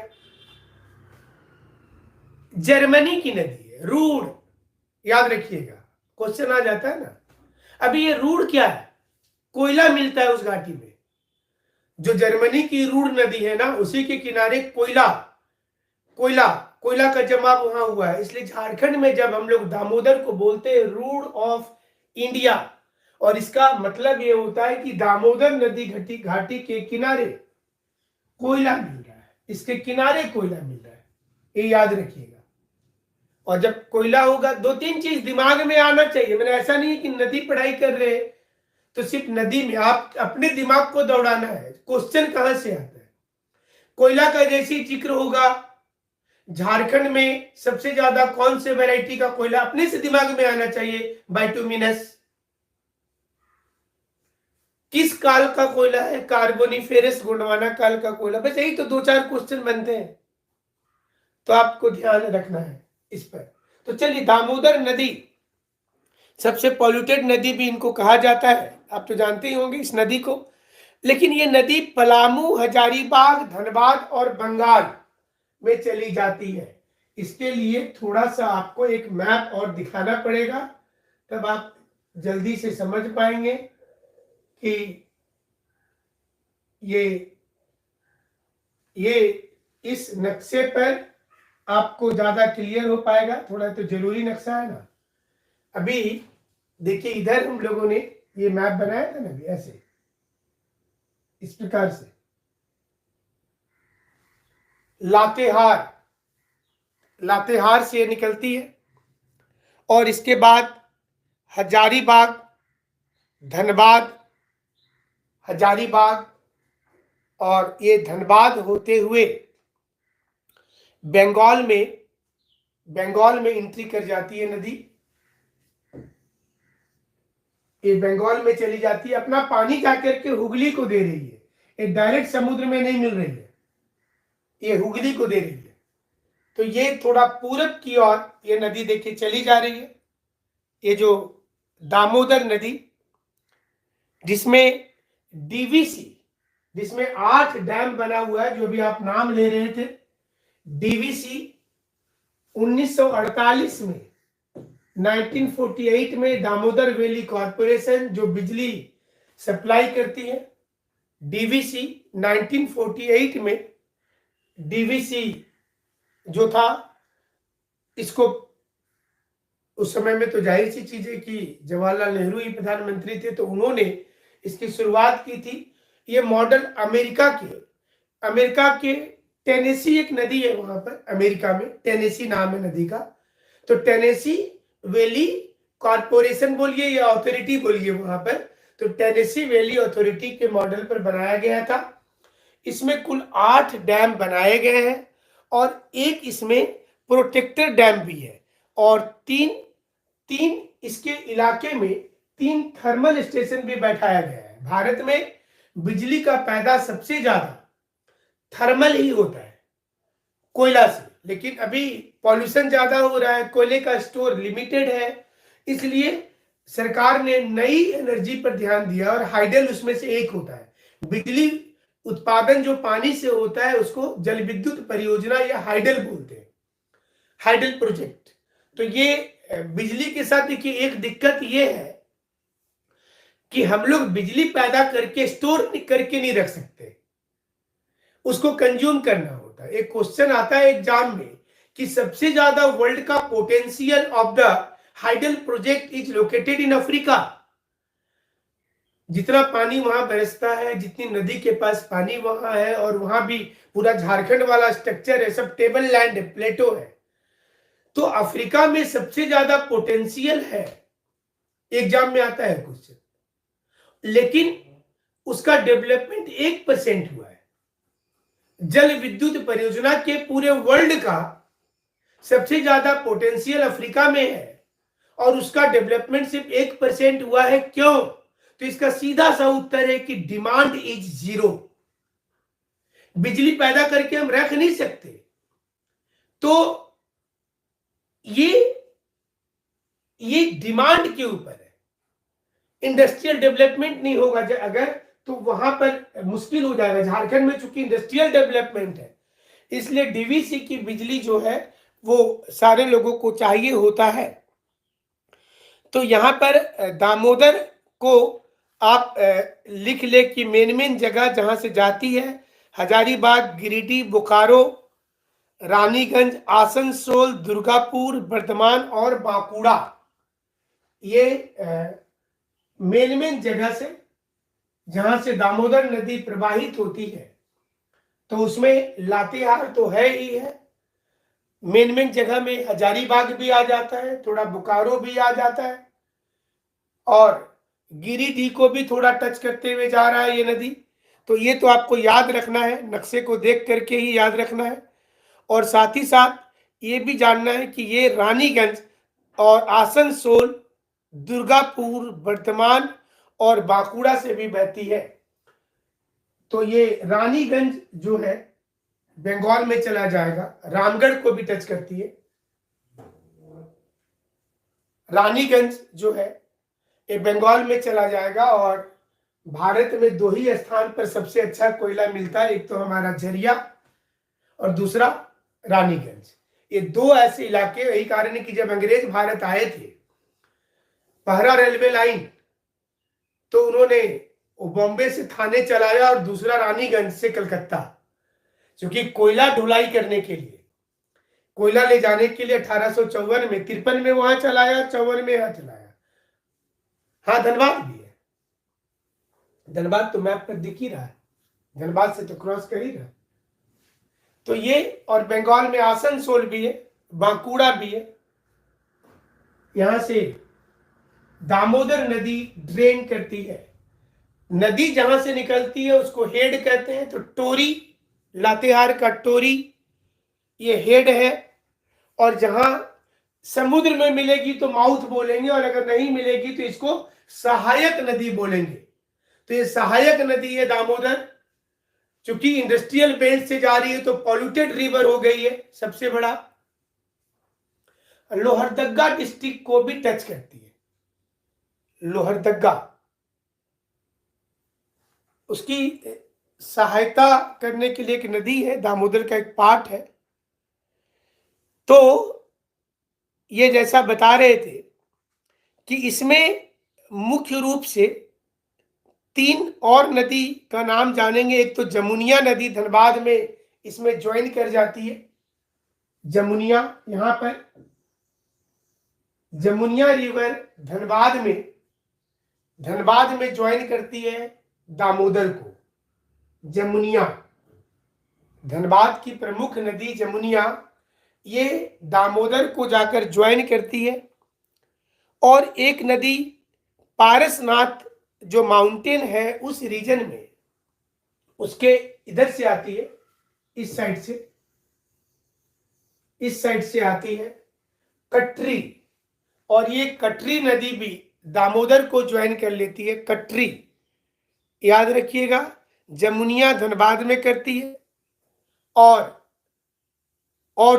जर्मनी की नदी है रूड़, याद रखिएगा, क्वेश्चन आ जाता है ना। अभी ये रूड़ क्या है? कोयला मिलता है उस घाटी में, जो जर्मनी की रूड़ नदी है ना उसी के किनारे कोयला, कोयला कोयला का जमाव वहां हुआ है। इसलिए झारखंड में जब हम लोग दामोदर को बोलते हैं रूड़ ऑफ इंडिया, और इसका मतलब ये होता है कि दामोदर नदी घाटी के किनारे कोयला मिल रहा है, इसके किनारे कोयला मिल रहा है, ये याद रखिएगा। और जब कोयला होगा, दो तीन चीज दिमाग में आना चाहिए। मैंने ऐसा नहीं है कि नदी पढ़ाई कर रहे हैं तो सिर्फ नदी में आप अपने दिमाग को दौड़ाना है, क्वेश्चन कहां से आता है। कोयला का जैसे जिक्र होगा, झारखंड में सबसे ज्यादा कौन से वैरायटी का कोयला, अपने से दिमाग में आना चाहिए, बाइटुमिनस। किस काल का कोयला है? कार्बोनिफेरस गोंडवाना काल का कोयला। बस यही तो दो चार क्वेश्चन बनते हैं, तो आपको ध्यान रखना है इस पर। तो चलिए, दामोदर नदी सबसे पॉल्यूटेड नदी भी इनको कहा जाता है, आप तो जानते ही होंगे इस नदी को। लेकिन ये नदी पलामू, हजारीबाग, धनबाद और बंगाल में चली जाती है। इसके लिए थोड़ा सा आपको एक मैप और दिखाना पड़ेगा, तब आप जल्दी से समझ पाएंगे कि ये इस नक्शे पर आपको ज्यादा क्लियर हो पाएगा, थोड़ा तो जरूरी नक्शा है ना। अभी देखिए इधर हम लोगों ने ये मैप बनाया था ना अभी, ऐसे इस प्रकार से लातेहार से ये निकलती है और इसके बाद हजारीबाग, धनबाद, हजारीबाग और ये धनबाद होते हुए बंगाल में एंट्री कर जाती है नदी। ये बंगाल में चली जाती है, अपना पानी जाकर के हुगली को दे रही है, ये डायरेक्ट समुद्र में नहीं मिल रही है, ये हुगली को दे रही है। तो ये थोड़ा पूरब की ओर ये नदी देखिए चली जा रही है। ये जो दामोदर नदी जिसमें डीवीसी, जिसमें 8 डैम बना हुआ है, जो भी आप नाम ले रहे थे, डीवीसी 1948 में 1948 में दामोदर वैली कॉरपोरेशन जो बिजली सप्लाई करती है, डीवीसी 1948 में डीवीसी जो था, इसको उस समय में तो जाहिर सी चीज है कि जवाहरलाल नेहरू ही प्रधानमंत्री थे, तो उन्होंने इसकी शुरुआत की थी। ये मॉडल अमेरिका के टेनेसी एक नदी है वहां पर, अमेरिका में टेनेसी नाम है नदी का, तो टेनेसी वैली कॉरपोरेशन बोलिए या अथॉरिटी बोलिए वहां पर, तो टेनेसी वैली अथॉरिटी के मॉडल पर बनाया गया था। इसमें कुल 8 डैम बनाए गए हैं और एक इसमें प्रोटेक्टर डैम भी है और तीन इसके इलाके में 3 थर्मल स्टेशन भी बैठाया गया है। भारत में बिजली का पैदा सबसे ज्यादा थर्मल ही होता है, कोयला से, लेकिन अभी पॉल्यूशन ज्यादा हो रहा है, कोयले का स्टोर लिमिटेड है, इसलिए सरकार ने नई एनर्जी पर ध्यान दिया और हाइडल उसमें से एक होता है। बिजली उत्पादन जो पानी से होता है उसको जल विद्युत परियोजना या हाइडल बोलते हैं, हाइडल प्रोजेक्ट। तो ये बिजली के साथ देखिए एक दिक्कत ये है कि हम लोग बिजली पैदा करके स्टोर करके नहीं रख सकते, उसको कंज्यूम करना होता है। एक क्वेश्चन आता है एग्जाम में कि सबसे ज्यादा वर्ल्ड का potential of the hydel project is located in Africa. जितना पानी वहां बरसता है, जितनी नदी के पास पानी वहां है, और वहां भी पूरा झारखंड वाला स्ट्रक्चर है, सब टेबल लैंड है, प्लेटो है, तो अफ्रीका में सबसे ज्यादा पोटेंशियल है। एग्जाम में आता है क्वेश्चन, लेकिन उसका डेवलपमेंट 1% हुआ है। जल विद्युत परियोजना के पूरे वर्ल्ड का सबसे ज्यादा पोटेंशियल अफ्रीका में है और उसका डेवलपमेंट सिर्फ 1% हुआ है। क्यों? तो इसका सीधा सा उत्तर है कि डिमांड इज 0। बिजली पैदा करके हम रख नहीं सकते, तो ये डिमांड के ऊपर है। इंडस्ट्रियल डेवलपमेंट नहीं होगा अगर, तो वहां पर मुश्किल हो जाएगा। झारखंड में चूंकि इंडस्ट्रियल डेवलपमेंट है, इसलिए डीवीसी की बिजली जो है वो सारे लोगों को चाहिए होता है। तो यहां पर दामोदर को आप लिख ले कि मेन जगह जहां से जाती है हजारीबाग, गिरिडीह, बोकारो, रानीगंज, आसनसोल, दुर्गापुर, बर्धमान और बांकुड़ा, ये मेन जगह से जहां से दामोदर नदी प्रवाहित होती है। तो उसमें लातेहार तो है ही है, मेन जगह में हजारीबाग भी आ जाता है, थोड़ा बोकारो भी आ जाता है, और गिरिडीह को भी थोड़ा टच करते हुए जा रहा है ये नदी। तो ये तो आपको याद रखना है, नक्शे को देख करके ही याद रखना है। और साथ ही साथ ये भी जानना है कि ये रानीगंज और आसनसोल, दुर्गापुर, वर्धमान और बांकुड़ा से भी बहती है। तो ये रानीगंज जो है बंगाल में चला जाएगा, रामगढ़ को भी टच करती है। रानीगंज जो है ये बंगाल में चला जाएगा और भारत में 2 ही स्थान पर सबसे अच्छा कोयला मिलता है, एक तो हमारा झरिया और दूसरा रानीगंज। ये 2 ऐसे इलाके, यही कारण है कि जब अंग्रेज भारत आए थे, पहला रेलवे लाइन तो उन्होंने बॉम्बे से थाने चलाया और दूसरा रानीगंज से कलकत्ता, क्योंकि कोयला ढुलाई करने के लिए, कोयला ले जाने के लिए 1854 में, 53 में वहां चलाया, 54 में यहाँ चलाया। हाँ, धनबाद भी है, धनबाद तो मैप पर दिख ही रहा है, धनबाद से तो क्रॉस कर ही रहा है। तो ये, और बंगाल में आसनसोल भी है, बांकुड़ा भी है। यहां से दामोदर नदी ड्रेन करती है। नदी जहां से निकलती है उसको हेड कहते हैं। तो टोरी, लातेहार का टोरी ये हेड है, और जहां समुद्र में मिलेगी तो माउथ बोलेंगे, और अगर नहीं मिलेगी तो इसको सहायक नदी बोलेंगे। तो ये सहायक नदी है दामोदर, चूंकि इंडस्ट्रियल बेल्ट से जा रही है तो पॉल्यूटेड रिवर हो गई है सबसे बड़ा। लोहरदगा डिस्ट्रिक्ट को भी टच करती है, लोहरदगा, उसकी सहायता करने के लिए एक नदी है, दामोदर का एक पार्ट है। तो ये जैसा बता रहे थे कि इसमें मुख्य रूप से 3 और नदी का नाम जानेंगे। एक तो जमुनिया नदी धनबाद में इसमें ज्वाइन कर जाती है, जमुनिया, यहां पर जमुनिया रिवर धनबाद में ज्वाइन करती है दामोदर को। जमुनिया, धनबाद की प्रमुख नदी जमुनिया, ये दामोदर को जाकर ज्वाइन करती है। और एक नदी पारसनाथ जो माउंटेन है उस रीजन में, उसके इधर से आती है, इस साइड से आती है कटरी, और ये कटरी नदी भी दामोदर को ज्वाइन कर लेती है। कटरी याद रखिएगा, जमुनिया धनबाद में करती है, और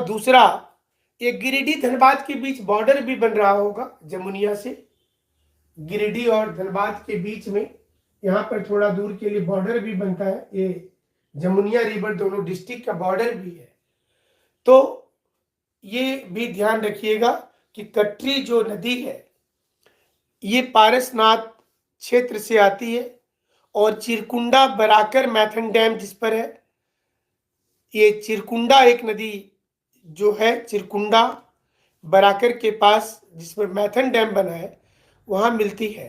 दूसरा ये गिरिडीह धनबाद के बीच बॉर्डर भी बन रहा होगा, जमुनिया से गिरिडीह और धनबाद के बीच में यहाँ पर थोड़ा दूर के लिए बॉर्डर भी बनता है। ये जमुनिया रिवर दोनों डिस्ट्रिक्ट का बॉर्डर भी है। तो ये भी ध्यान रखिएगा कि कटरी जो नदी है ये पारसनाथ क्षेत्र से आती है, और चिरकुंडा बराकर मैथन डैम जिस पर है, ये चिरकुंडा एक नदी जो है, चिरकुंडा बराकर के पास जिसमें मैथन डैम बना है, वहां मिलती है।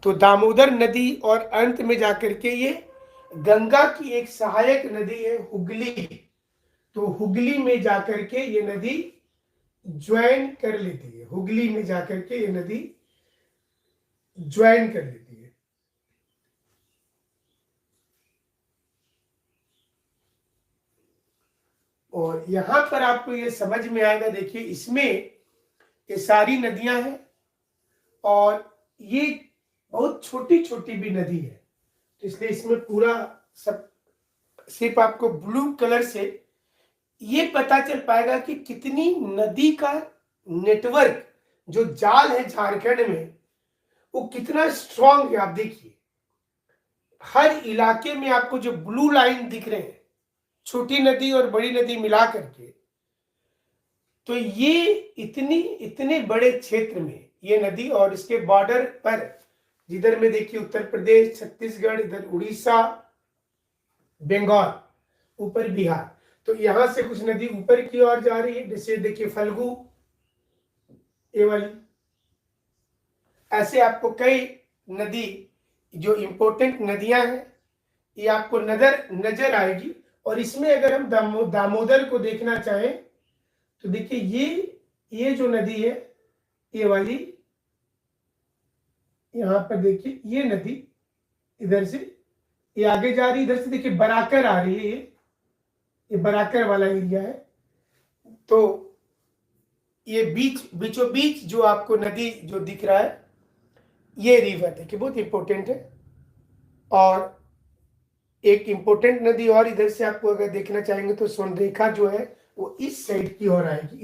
तो दामोदर नदी, और अंत में जाकर के ये गंगा की एक सहायक नदी है हुगली। तो हुगली में जाकर के ये नदी ज्वाइन कर लेती है, हुगली में जाकर के ये नदी ज्वाइन कर लेती है। और यहां पर आपको ये समझ में आएगा, देखिए इसमें ये सारी नदियां हैं, और ये बहुत छोटी छोटी भी नदी है, तो इसलिए इसमें पूरा सब सिर्फ आपको ब्लू कलर से ये पता चल पाएगा कि कितनी नदी का नेटवर्क जो जाल है झारखंड में वो कितना स्ट्रांग है। आप देखिए हर इलाके में आपको जो ब्लू लाइन दिख रहे हैं, छोटी नदी और बड़ी नदी मिला करके, तो ये इतने बड़े क्षेत्र में ये नदी, और इसके बॉर्डर पर जिधर में देखिए उत्तर प्रदेश, छत्तीसगढ़, इधर उड़ीसा, बंगाल, ऊपर बिहार, तो यहां से कुछ नदी ऊपर की ओर जा रही है, जैसे देखिए फल्गु, ये वाली। ऐसे आपको कई नदी जो इंपॉर्टेंट नदियां हैं ये आपको नजर आएगी। और इसमें अगर हम दामोदर को देखना चाहें तो देखिए ये जो नदी है ये वाली, यहां पर देखिए ये नदी इधर से ये आगे जा रही है, इधर से देखिए बराकर आ रही है, ये बराकर वाला एरिया है। तो ये बीचों बीच जो आपको नदी जो दिख रहा है ये रिवर देखिए बहुत इंपॉर्टेंट है। और एक इंपॉर्टेंट नदी और इधर से आपको अगर देखना चाहेंगे तो सोनरेखा जो है वो इस साइड की ओर आएगी,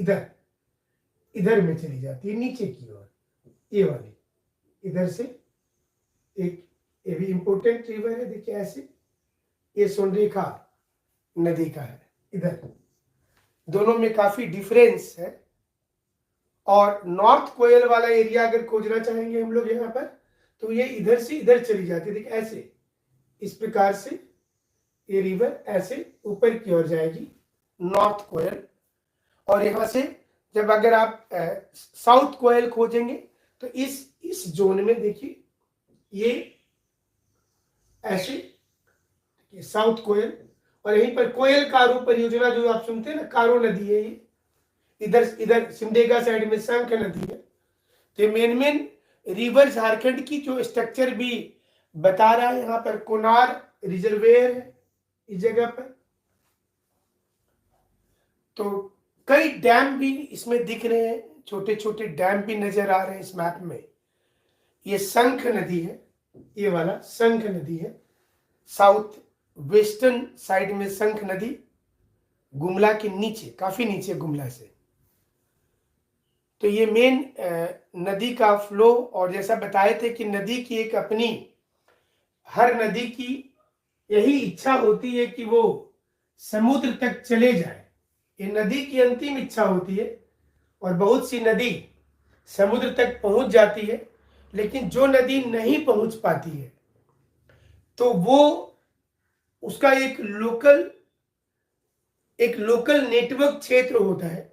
इधर में चली जाती है नीचे की ओर, ये वाली इधर से एक, ये भी इंपॉर्टेंट रिवर है देखिए ऐसे, ये सोनरेखा नदी का है। इधर दोनों में काफी डिफरेंस है। और नॉर्थ कोयल वाला एरिया अगर खोजना चाहेंगे हम लोग यहाँ पर, तो ये इधर से इधर चली जाती है देखिए ऐसे, इस प्रकार से ये रिवर ऐसे ऊपर की ओर जाएगी, नॉर्थ कोयल। और यहाँ से जब अगर आप साउथ कोयल खोजेंगे तो इस जोन में देखिए ये ऐसे ये साउथ कोयल, और यहीं पर कोयल कारो परियोजना जो आप सुनते हैं ना, कारो नदी है ये, इधर इधर सिमडेगा साइड में शंख नदी है। तो मेन रिवर झारखंड की जो स्ट्रक्चर भी बता रहा है। यहाँ पर कोनार रिजर्वेयर है इस जगह पर। तो कई डैम भी इसमें दिख रहे हैं, छोटे छोटे डैम भी नजर आ रहे हैं इस मैप में। ये शंख नदी है, ये वाला शंख नदी है, साउथ वेस्टर्न साइड में शंख नदी, गुमला के नीचे, काफी नीचे गुमला से। तो ये मेन नदी का फ्लो, और जैसा बताए थे कि नदी की एक अपनी, हर नदी की यही इच्छा होती है कि वो समुद्र तक चले जाए, ये नदी की अंतिम इच्छा होती है। और बहुत सी नदी समुद्र तक पहुंच जाती है, लेकिन जो नदी नहीं पहुंच पाती है तो वो उसका एक लोकल नेटवर्क क्षेत्र होता है,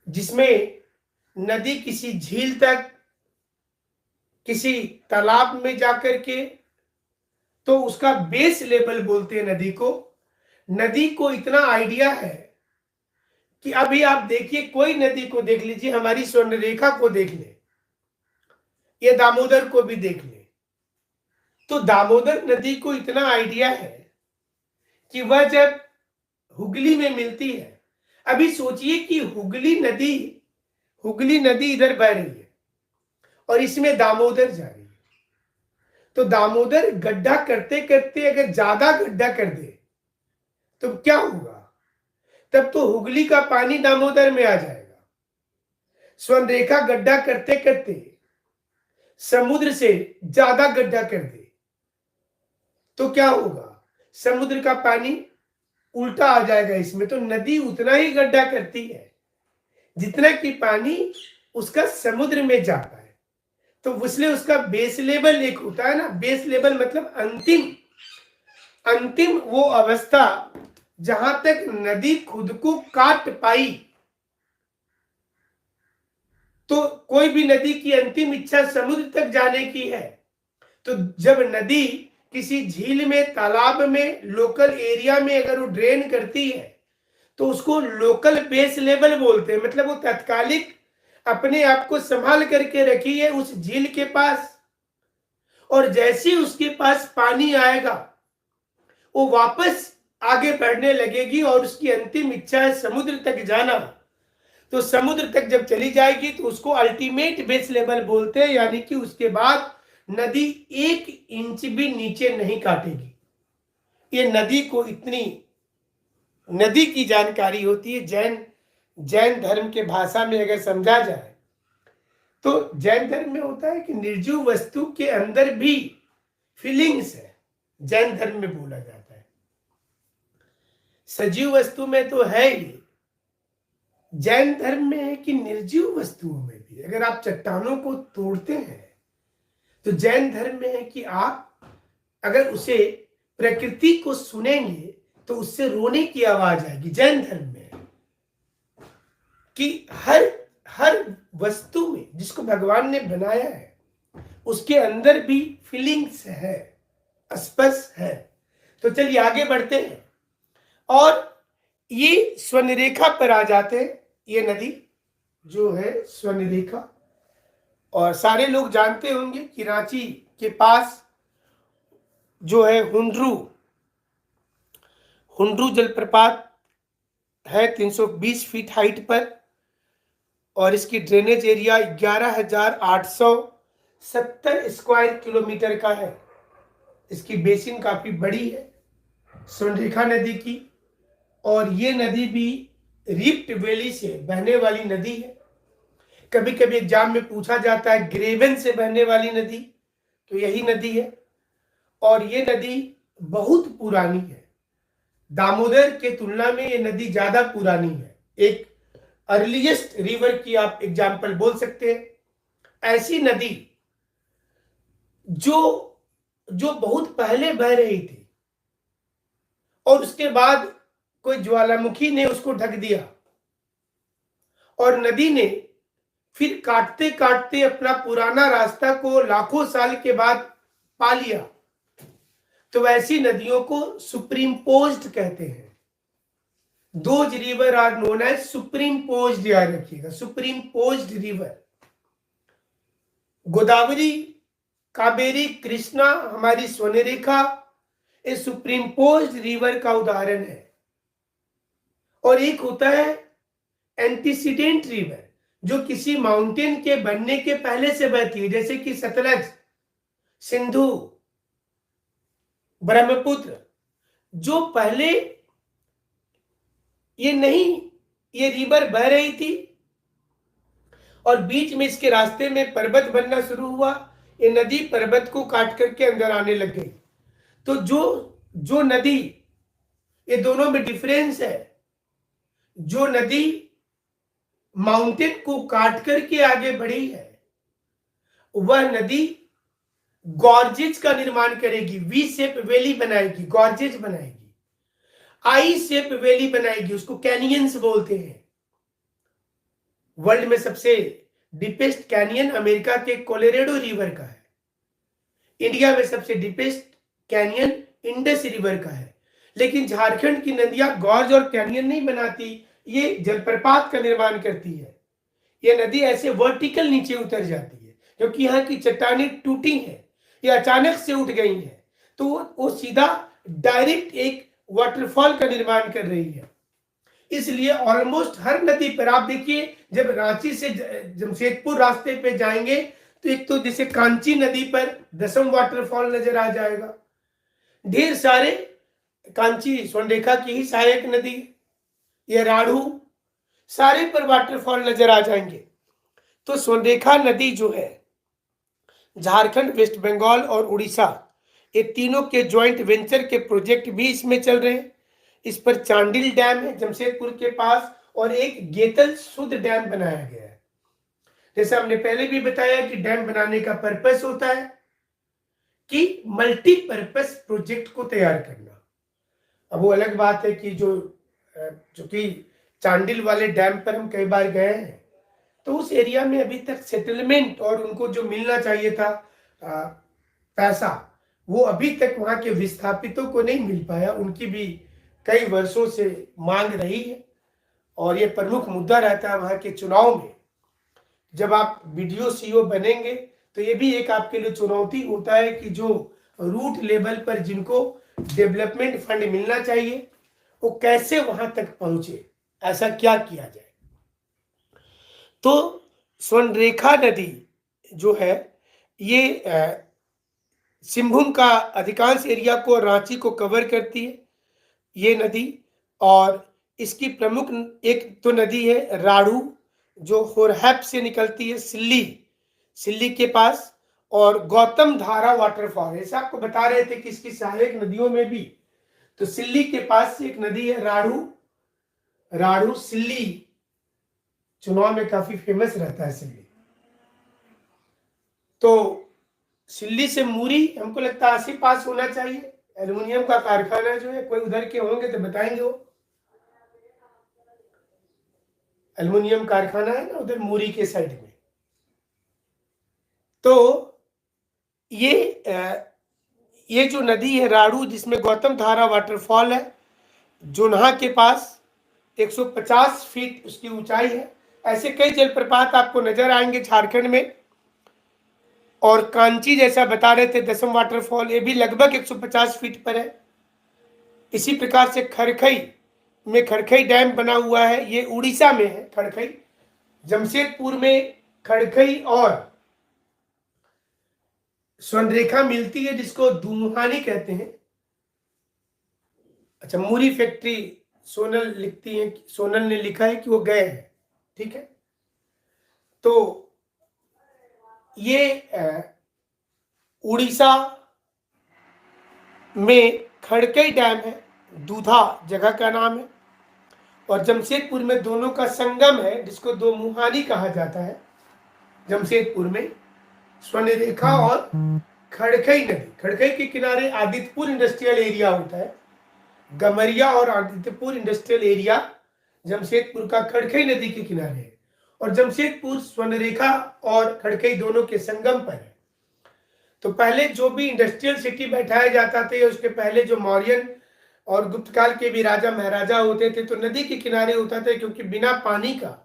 जिसमें नदी किसी झील तक, किसी तालाब में जाकर के, तो उसका बेस लेवल बोलते हैं नदी को। नदी को इतना आइडिया है कि अभी आप देखिए, कोई नदी को देख लीजिए, हमारी स्वर्णरेखा को देख ले, ये दामोदर को भी देख ले, तो दामोदर नदी को इतना आइडिया है कि वह जब हुगली में मिलती है, अभी सोचिए कि हुगली नदी इधर बह रही है और इसमें दामोदर जा रही है, तो दामोदर गड्ढा करते करते अगर ज्यादा गड्ढा कर दे तो क्या होगा? तब तो हुगली का पानी दामोदर में आ जाएगा। स्वर्णरेखा गड्ढा करते करते समुद्र से ज्यादा गड्ढा कर दे तो क्या होगा? समुद्र का पानी उल्टा आ जाएगा इसमें। तो नदी उतना ही गड्ढा करती है जितना कि पानी उसका समुद्र में जाता है। तो इसलिए उसका बेस लेवल एक होता है ना, बेस लेवल मतलब अंतिम वो अवस्था जहां तक नदी खुद को काट पाई। तो कोई भी नदी की अंतिम इच्छा समुद्र तक जाने की है, तो जब नदी किसी झील में, तालाब में, लोकल एरिया में अगर वो ड्रेन करती है तो उसको लोकल बेस लेवल बोलते हैं। मतलब वो तात्कालिक अपने आप को संभाल करके रखी है उस झील के पास, और जैसे उसके पास पानी आएगा वो वापस आगे बढ़ने लगेगी और उसकी अंतिम इच्छा है समुद्र तक जाना। तो समुद्र तक जब चली जाएगी तो उसको अल्टीमेट बेस लेवल बोलते हैं, यानी कि उसके बाद नदी 1 इंच भी नीचे नहीं काटेगी। ये नदी को इतनी नदी की जानकारी होती है। जैन धर्म के भाषा में अगर समझा जाए तो जैन धर्म में होता है कि निर्जीव वस्तु के अंदर भी फीलिंग्स है, जैन धर्म में बोला जाता है। सजीव वस्तु में तो है ही, जैन धर्म में है कि निर्जीव वस्तुओं में भी। अगर आप चट्टानों को तोड़ते हैं तो जैन धर्म में है कि आप अगर उसे, प्रकृति को सुनेंगे तो उससे रोने की आवाज आएगी। जैन धर्म में है कि हर वस्तु में जिसको भगवान ने बनाया है उसके अंदर भी फीलिंग्स है, स्पर्श है। तो चलिए आगे बढ़ते हैं और ये स्वर्णरेखा पर आ जाते हैं। ये नदी जो है स्वर्णरेखा, और सारे लोग जानते होंगे कि रांची के पास जो है हुंड्रू जलप्रपात है 320 फीट हाइट पर, और इसकी ड्रेनेज एरिया 11,870 स्क्वायर किलोमीटर का है। इसकी बेसिन काफी बड़ी है स्वर्णरेखा नदी की, और ये नदी भी रिफ्ट वैली से बहने वाली नदी है। कभी कभी एग्जाम में पूछा जाता है ग्रेवन से बहने वाली नदी, तो यही नदी है। और ये नदी बहुत पुरानी है, दामोदर के तुलना में ये नदी ज्यादा पुरानी है। एक अर्लीस्ट रिवर की आप एग्जाम्पल बोल सकते हैं। ऐसी नदी जो बहुत पहले बह रही थी और उसके बाद कोई ज्वालामुखी ने उसको ढक दिया, और नदी ने फिर काटते काटते अपना पुराना रास्ता को लाखों साल के बाद पा लिया। तो वैसी नदियों को सुपरइम्पोज्ड कहते हैं। Those river are known as superimposed, याद रखिएगा, सुपरइम्पोज्ड रिवर। गोदावरी, कावेरी, कृष्णा, हमारी स्वर्णरेखा, इस सुपरइम्पोज्ड रिवर का उदाहरण है। और एक होता है एंटीसीडेंट रिवर, जो किसी माउंटेन के बनने के पहले से बहती है, जैसे कि सतलज, सिंधु, ब्रह्मपुत्र। जो पहले ये रिवर बह रही थी और बीच में इसके रास्ते में पर्वत बनना शुरू हुआ, ये नदी पर्वत को काट करके अंदर आने लग गई। तो जो नदी, ये दोनों में डिफरेंस है। जो नदी माउंटेन को काट करके आगे बढ़ी है, वह नदी गॉर्जेज का निर्माण करेगी, वी शेप वैली बनाएगी, गॉर्जेज बनाएगी, आई शेप वैली बनाएगी, उसको कैनियंस बोलते हैं। वर्ल्ड में सबसे डीपेस्ट कैनियन अमेरिका के कोलोराडो रिवर का है। इंडिया में सबसे डीपेस्ट कैनियन इंडस रिवर का है। लेकिन झारखंड की नदियां गॉर्ज और कैनियन नहीं बनाती, ये जलप्रपात का निर्माण करती है। ये नदी ऐसे वर्टिकल नीचे उतर जाती है, क्योंकि यहाँ की चट्टानें टूटी हैं, ये अचानक से उठ गई हैं, तो वो सीधा डायरेक्ट एक वाटरफॉल का निर्माण कर रही है। इसलिए ऑलमोस्ट हर नदी पर आप देखिए, जब रांची से जमशेदपुर रास्ते पे जाएंगे तो एक तो जैसे कांची नदी पर दसम वाटरफॉल नजर आ जाएगा। ढेर सारे, कांची स्वर्णरेखा की ही सहायक नदी, ये राढ़ू, सारे पर वाटरफॉल नजर आ जाएंगे। तो स्वर्णरेखा नदी जो है, झारखंड, वेस्ट बंगाल और उड़ीसा, ये तीनों के ज्वाइंट वेंचर के प्रोजेक्ट भी इसमें चल रहे हैं। इस पर चांडिल डैम है जमशेदपुर के पास, और एक गेतल शुद्ध डैम बनाया गया है। जैसे हमने पहले भी बताया कि डैम बनाने का पर्पस होता है कि मल्टीपर्पस प्रोजेक्ट को तैयार करना। अब वो अलग बात है कि जो कि चांडिल वाले डैम पर हम कई बार गए हैं, तो उस एरिया में अभी तक सेटलमेंट और उनको जो मिलना चाहिए था पैसा, वो अभी तक वहां के विस्थापितों को नहीं मिल पाया। उनकी भी कई वर्षों से मांग रही है, और ये प्रमुख मुद्दा रहता है वहां के चुनाव में। जब आप बीडीओ सीईओ बनेंगे तो ये भी एक आपके लिए चुनौती होता है कि जो रूट लेवल पर जिनको डेवलपमेंट फंड मिलना चाहिए, वो कैसे वहां तक पहुंचे, ऐसा क्या किया जाए। तो स्वर्णरेखा नदी जो है, ये सिंहभूम का अधिकांश एरिया को, रांची को कवर करती है ये नदी। और इसकी प्रमुख एक तो नदी है राढ़ू, जो होरहैप से निकलती है सिल्ली के पास, और गौतम धारा वाटरफॉल। ऐसा आपको बता रहे थे कि इसकी सहायक नदियों में भी, तो सिल्ली के पास एक नदी है राढ़ू सिल्ली, चुनाव में काफी फेमस रहता है सिल्ली। तो सिल्ली से मूरी हमको लगता है आस पास होना चाहिए। एल्युमिनियम का कारखाना जो है, कोई उधर के होंगे तो बताएंगे, वो एल्युमिनियम कारखाना है ना उधर मूरी के साइड में। तो ये जो नदी है राढ़ू, जिसमें गौतम धारा वाटरफॉल है, जोन्हा के पास 150 फीट उसकी ऊंचाई है। ऐसे कई जलप्रपात आपको नजर आएंगे झारखंड में। और कांची, जैसा बता रहे थे, दसम वाटरफॉल, ये भी लगभग 150 फीट पर है। इसी प्रकार से खड़खई डैम बना हुआ है, ये उड़ीसा में है खड़खई। जमशेदपुर में खड़खई और स्वर्णरेखा मिलती है, जिसको दुमुहानी कहते हैं। अच्छा, मूरी फैक्ट्री सोनल लिखती है, सोनल ने लिखा है कि वो गए हैं, ठीक है। तो ये उड़ीसा में खड़कई डैम है, दूधा जगह का नाम है। और जमशेदपुर में दोनों का संगम है, जिसको दो मुहानी कहा जाता है। जमशेदपुर में स्वर्णरेखा और खड़कई नदी, खड़कई के किनारे आदित्यपुर इंडस्ट्रियल एरिया होता है। गमरिया और आदित्यपुर इंडस्ट्रियल एरिया जमशेदपुर का खड़कई नदी के किनारे है। और जमशेदपुर स्वर्णरेखा और खड़कई दोनों के संगम पर है। तो पहले जो भी इंडस्ट्रियल सिटी बैठाया जाता था, उसके पहले जो मौर्यन और गुप्त काल के भी राजा महाराजा होते थे तो नदी के किनारे होता था, क्योंकि बिना पानी का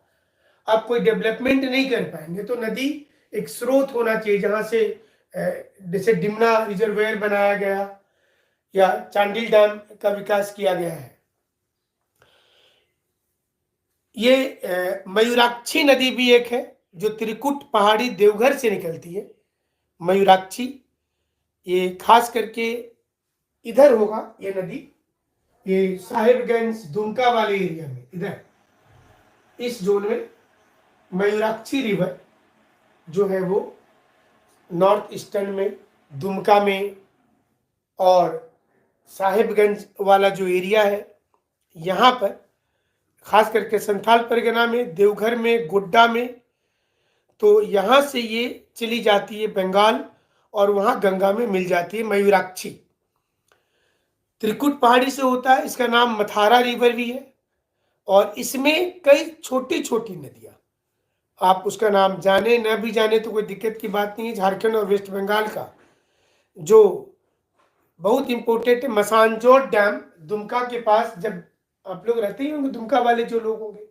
आप कोई डेवलपमेंट नहीं कर पाएंगे। तो नदी एक स्रोत होना चाहिए जहां से जैसे डिमना रिजर्वेयर बनाया गया या चांडिल डैम का विकास किया गया है। ये मयूराक्षी नदी भी एक है जो त्रिकुट पहाड़ी देवघर से निकलती है। मयूराक्षी ये खास करके इधर होगा ये नदी, ये साहिबगंज दुमका वाले एरिया में, इधर इस जोन में मयूराक्षी रिवर जो है वो नॉर्थ ईस्टर्न में दुमका में और साहिबगंज वाला जो एरिया है यहाँ पर, खास करके संथाल परगना में, देवघर में, गोड्डा में, तो यहाँ से ये चली जाती है बंगाल और वहाँ गंगा में मिल जाती है। मयूराक्षी त्रिकुट पहाड़ी से होता है, इसका नाम मथारा रिवर भी है और इसमें कई छोटी छोटी नदियाँ, आप उसका नाम जाने न भी जाने तो कोई दिक्कत की बात नहीं है। झारखंड और वेस्ट बंगाल का जो बहुत इंपॉर्टेंट मसानजोर डैम दुमका के पास, जब आप लोग रहते ही होंगे, दुमका वाले जो लोग होंगे,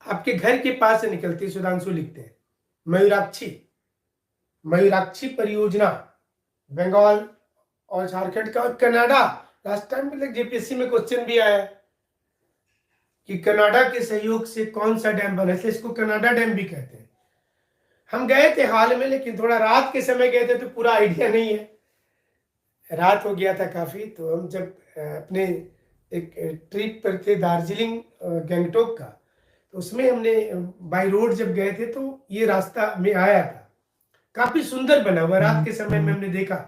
आपके घर के पास से निकलती है, सुधांशु लिखते हैं मयूराक्षी, मयूराक्षी परियोजना बंगाल और झारखंड का। और कनाडा, लास्ट टाइम में जेपीएससी में क्वेश्चन भी आया कि कनाडा के सहयोग से कौन सा डैम बना, इसलिए इसको कनाडा डैम भी कहते हैं। हम गए थे हाल में, लेकिन थोड़ा रात के समय गए थे तो पूरा आइडिया नहीं है, रात हो गया था काफी। तो हम जब अपने एक ट्रिप पर थे दार्जिलिंग गैंगटोक का, तो उसमें हमने बाई रोड जब गए थे तो ये रास्ता में आया था, काफी सुंदर बना हुआ। रात के समय में हमने देखा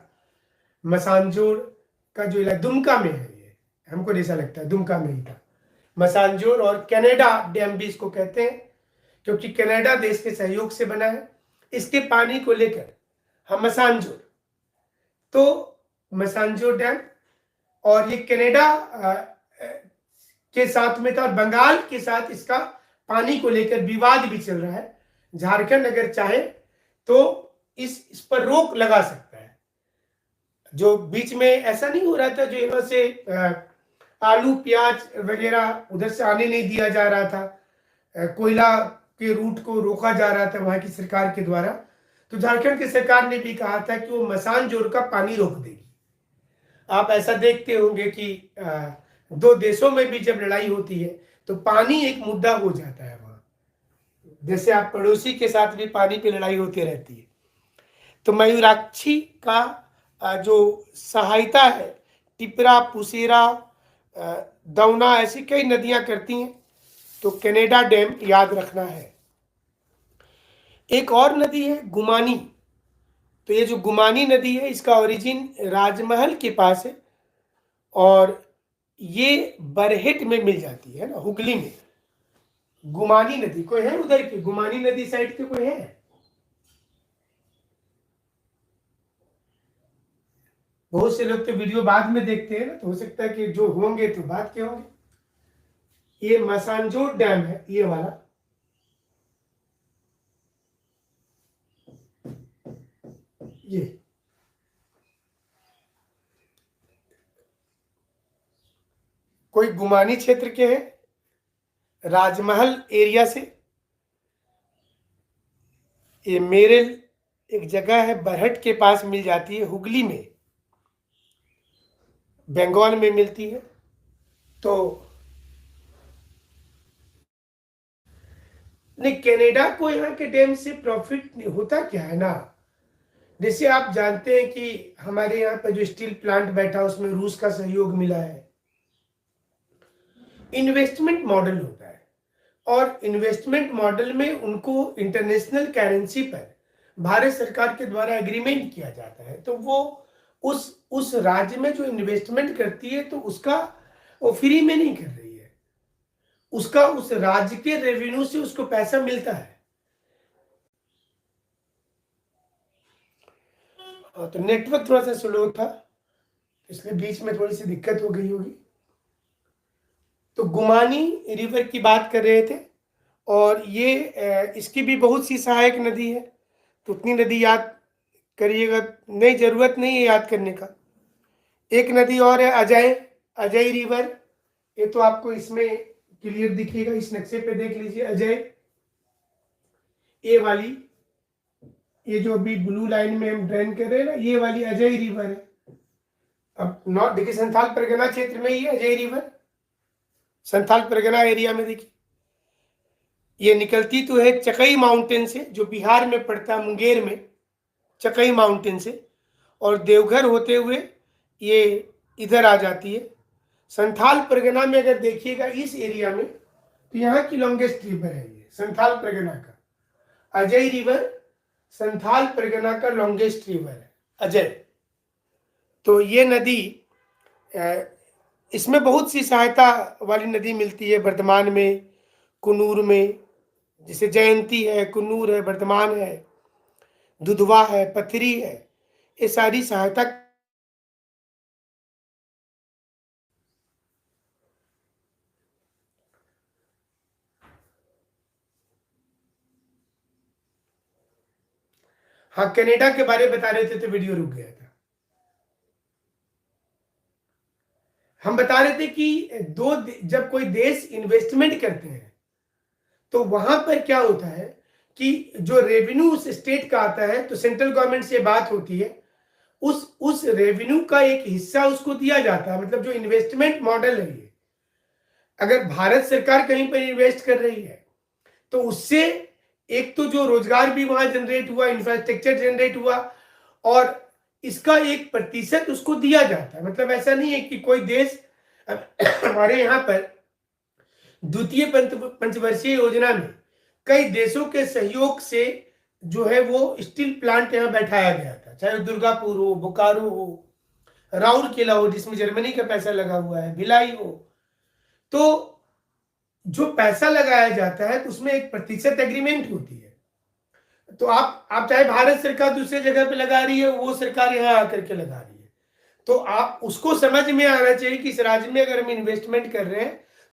मसानजोर का जो इलाका दुमका में है, ये हमको जैसा लगता है दुमका में ही था मसानजोर। और कनाडा डैम भी इसको कहते हैं क्योंकि कनाडा देश के सहयोग से बना है। इसके पानी को लेकर हम मसानजोर, तो मसानजोर डैम, और ये कनाडा के साथ में था और बंगाल के साथ इसका पानी को लेकर विवाद भी चल रहा है। झारखंड अगर चाहे तो इस पर रोक लगा सकता है। जो बीच में ऐसा नहीं हो रहा था, जो यहाँ से आलू प्याज वगैरह उधर से आने नहीं दिया जा रहा था, कोयला के रूट को रोका जा रहा था वहां की सरकार के द्वारा, तो झारखंड की सरकार ने भी कहा था कि वो मसानजोर का पानी रोक देगी। आप ऐसा देखते होंगे कि दो देशों में भी जब लड़ाई होती है तो पानी एक मुद्दा हो जाता है वहां, जैसे आप पड़ोसी के साथ भी पानी पे लड़ाई होती रहती है। तो मयूराक्षी का जो सहायता है टिपरा, पुसेरा, दौना, ऐसी कई नदियां करती हैं, तो कनाडा डैम याद रखना है। एक और नदी है गुमानी, तो ये जो गुमानी नदी है इसका ओरिजिन राजमहल के पास है और ये बरहेट में मिल जाती है ना, हुगली में। गुमानी नदी कोई है उधर की, गुमानी नदी साइड के कोई है? बहुत से लोग तो वीडियो बाद में देखते हैं ना, तो हो सकता है कि जो होंगे तो बात के होंगे। ये मसानजोर डैम है, ये वाला, ये कोई गुमानी क्षेत्र के हैं, राजमहल एरिया से। ये मेरेल एक जगह है बरहट के पास, मिल जाती है हुगली में, बंगाल में मिलती है। तो नहीं, कनाडा को यहाँ के डैम से प्रॉफिट नहीं होता, क्या है ना, जैसे आप जानते हैं कि हमारे यहाँ पर जो स्टील प्लांट बैठा उसमें रूस का सहयोग मिला है। इन्वेस्टमेंट मॉडल होता है और इन्वेस्टमेंट मॉडल में उनको इंटरनेशनल करेंसी पर भारत सरकार के द्वारा एग्रीमेंट किया जाता है, तो वो उस राज्य में जो इन्वेस्टमेंट करती है तो उसका वो फ्री में नहीं कर रही है, उसका उस राज्य के रेवेन्यू से उसको पैसा मिलता है। तो नेटवर्क थोड़ा सा स्लो था, इसलिए बीच में थोड़ी सी दिक्कत हो गई होगी। तो गुमानी रिवर की बात कर रहे थे, और ये इसकी भी बहुत सी सहायक नदी है, तो उतनी नदी याद करिएगा, नहीं, जरूरत नहीं है याद करने का। एक नदी और है अजय, अजय रिवर, ये तो आपको इसमें क्लियर दिखेगा, इस नक्शे पे देख लीजिए अजय, ये वाली, ये जो अभी ब्लू लाइन में हम ड्रेन कर रहे हैं ना, ये वाली अजय रिवर है। अब नॉर्थ देखिए, संथाल परगना क्षेत्र में ये अजय रिवर, संथाल परगना एरिया में देखिए, ये निकलती तो है चकई माउंटेन से, जो बिहार में पड़ता है, मुंगेर में चकई माउंटेन से, और देवघर होते हुए ये इधर आ जाती है। संथाल परगना में अगर देखिएगा इस एरिया में, तो यहाँ की लॉन्गेस्ट रिवर है ये, संथाल परगना का अजय रिवर, संथाल परगना का लॉन्गेस्ट रिवर है अजय। तो ये नदी, इसमें बहुत सी सहायता वाली नदी मिलती है वर्धमान में, कुन्नूर में, जैसे जयंती है, कुन्नूर है, वर्धमान है, दुधवा है, पथरी है, ये सारी सहायता। हाँ, कनाडा के बारे में बता रहे थे तो वीडियो रुक गया था। हम बता रहे थे कि जब कोई देश इन्वेस्टमेंट करते हैं तो वहां पर क्या होता है कि जो रेवेन्यू उस स्टेट का आता है, तो सेंट्रल गवर्नमेंट से बात होती है, उस रेवेन्यू का एक हिस्सा उसको दिया जाता है। मतलब जो इन्वेस्टमेंट मॉडल है ये, अगर भारत सरकार कहीं पर इन्वेस्ट कर रही है तो उससे एक तो जो रोजगार भी वहां जनरेट हुआ, इंफ्रास्ट्रक्चर जनरेट हुआ, और इसका 1% उसको दिया जाता है। मतलब ऐसा नहीं है कि कोई देश, हमारे यहाँ पर द्वितीय पंचवर्षीय योजना में कई देशों के सहयोग से जो है वो स्टील प्लांट यहाँ बैठाया गया था, चाहे दुर्गापुर हो, बोकारो हो, राउरकेला हो, जिसमें जर्मनी का पैसा लगा हुआ है, भिलाई हो। तो जो पैसा लगाया जाता है तो उसमें 1% एग्रीमेंट होती है। तो आप चाहे भारत सरकार दूसरे जगह पे लगा रही है, वो सरकार यहाँ आकर के लगा रही है, तो आप उसको समझ में आना चाहिए कि इस राज्य में अगर हम इन्वेस्टमेंट कर रहे हैं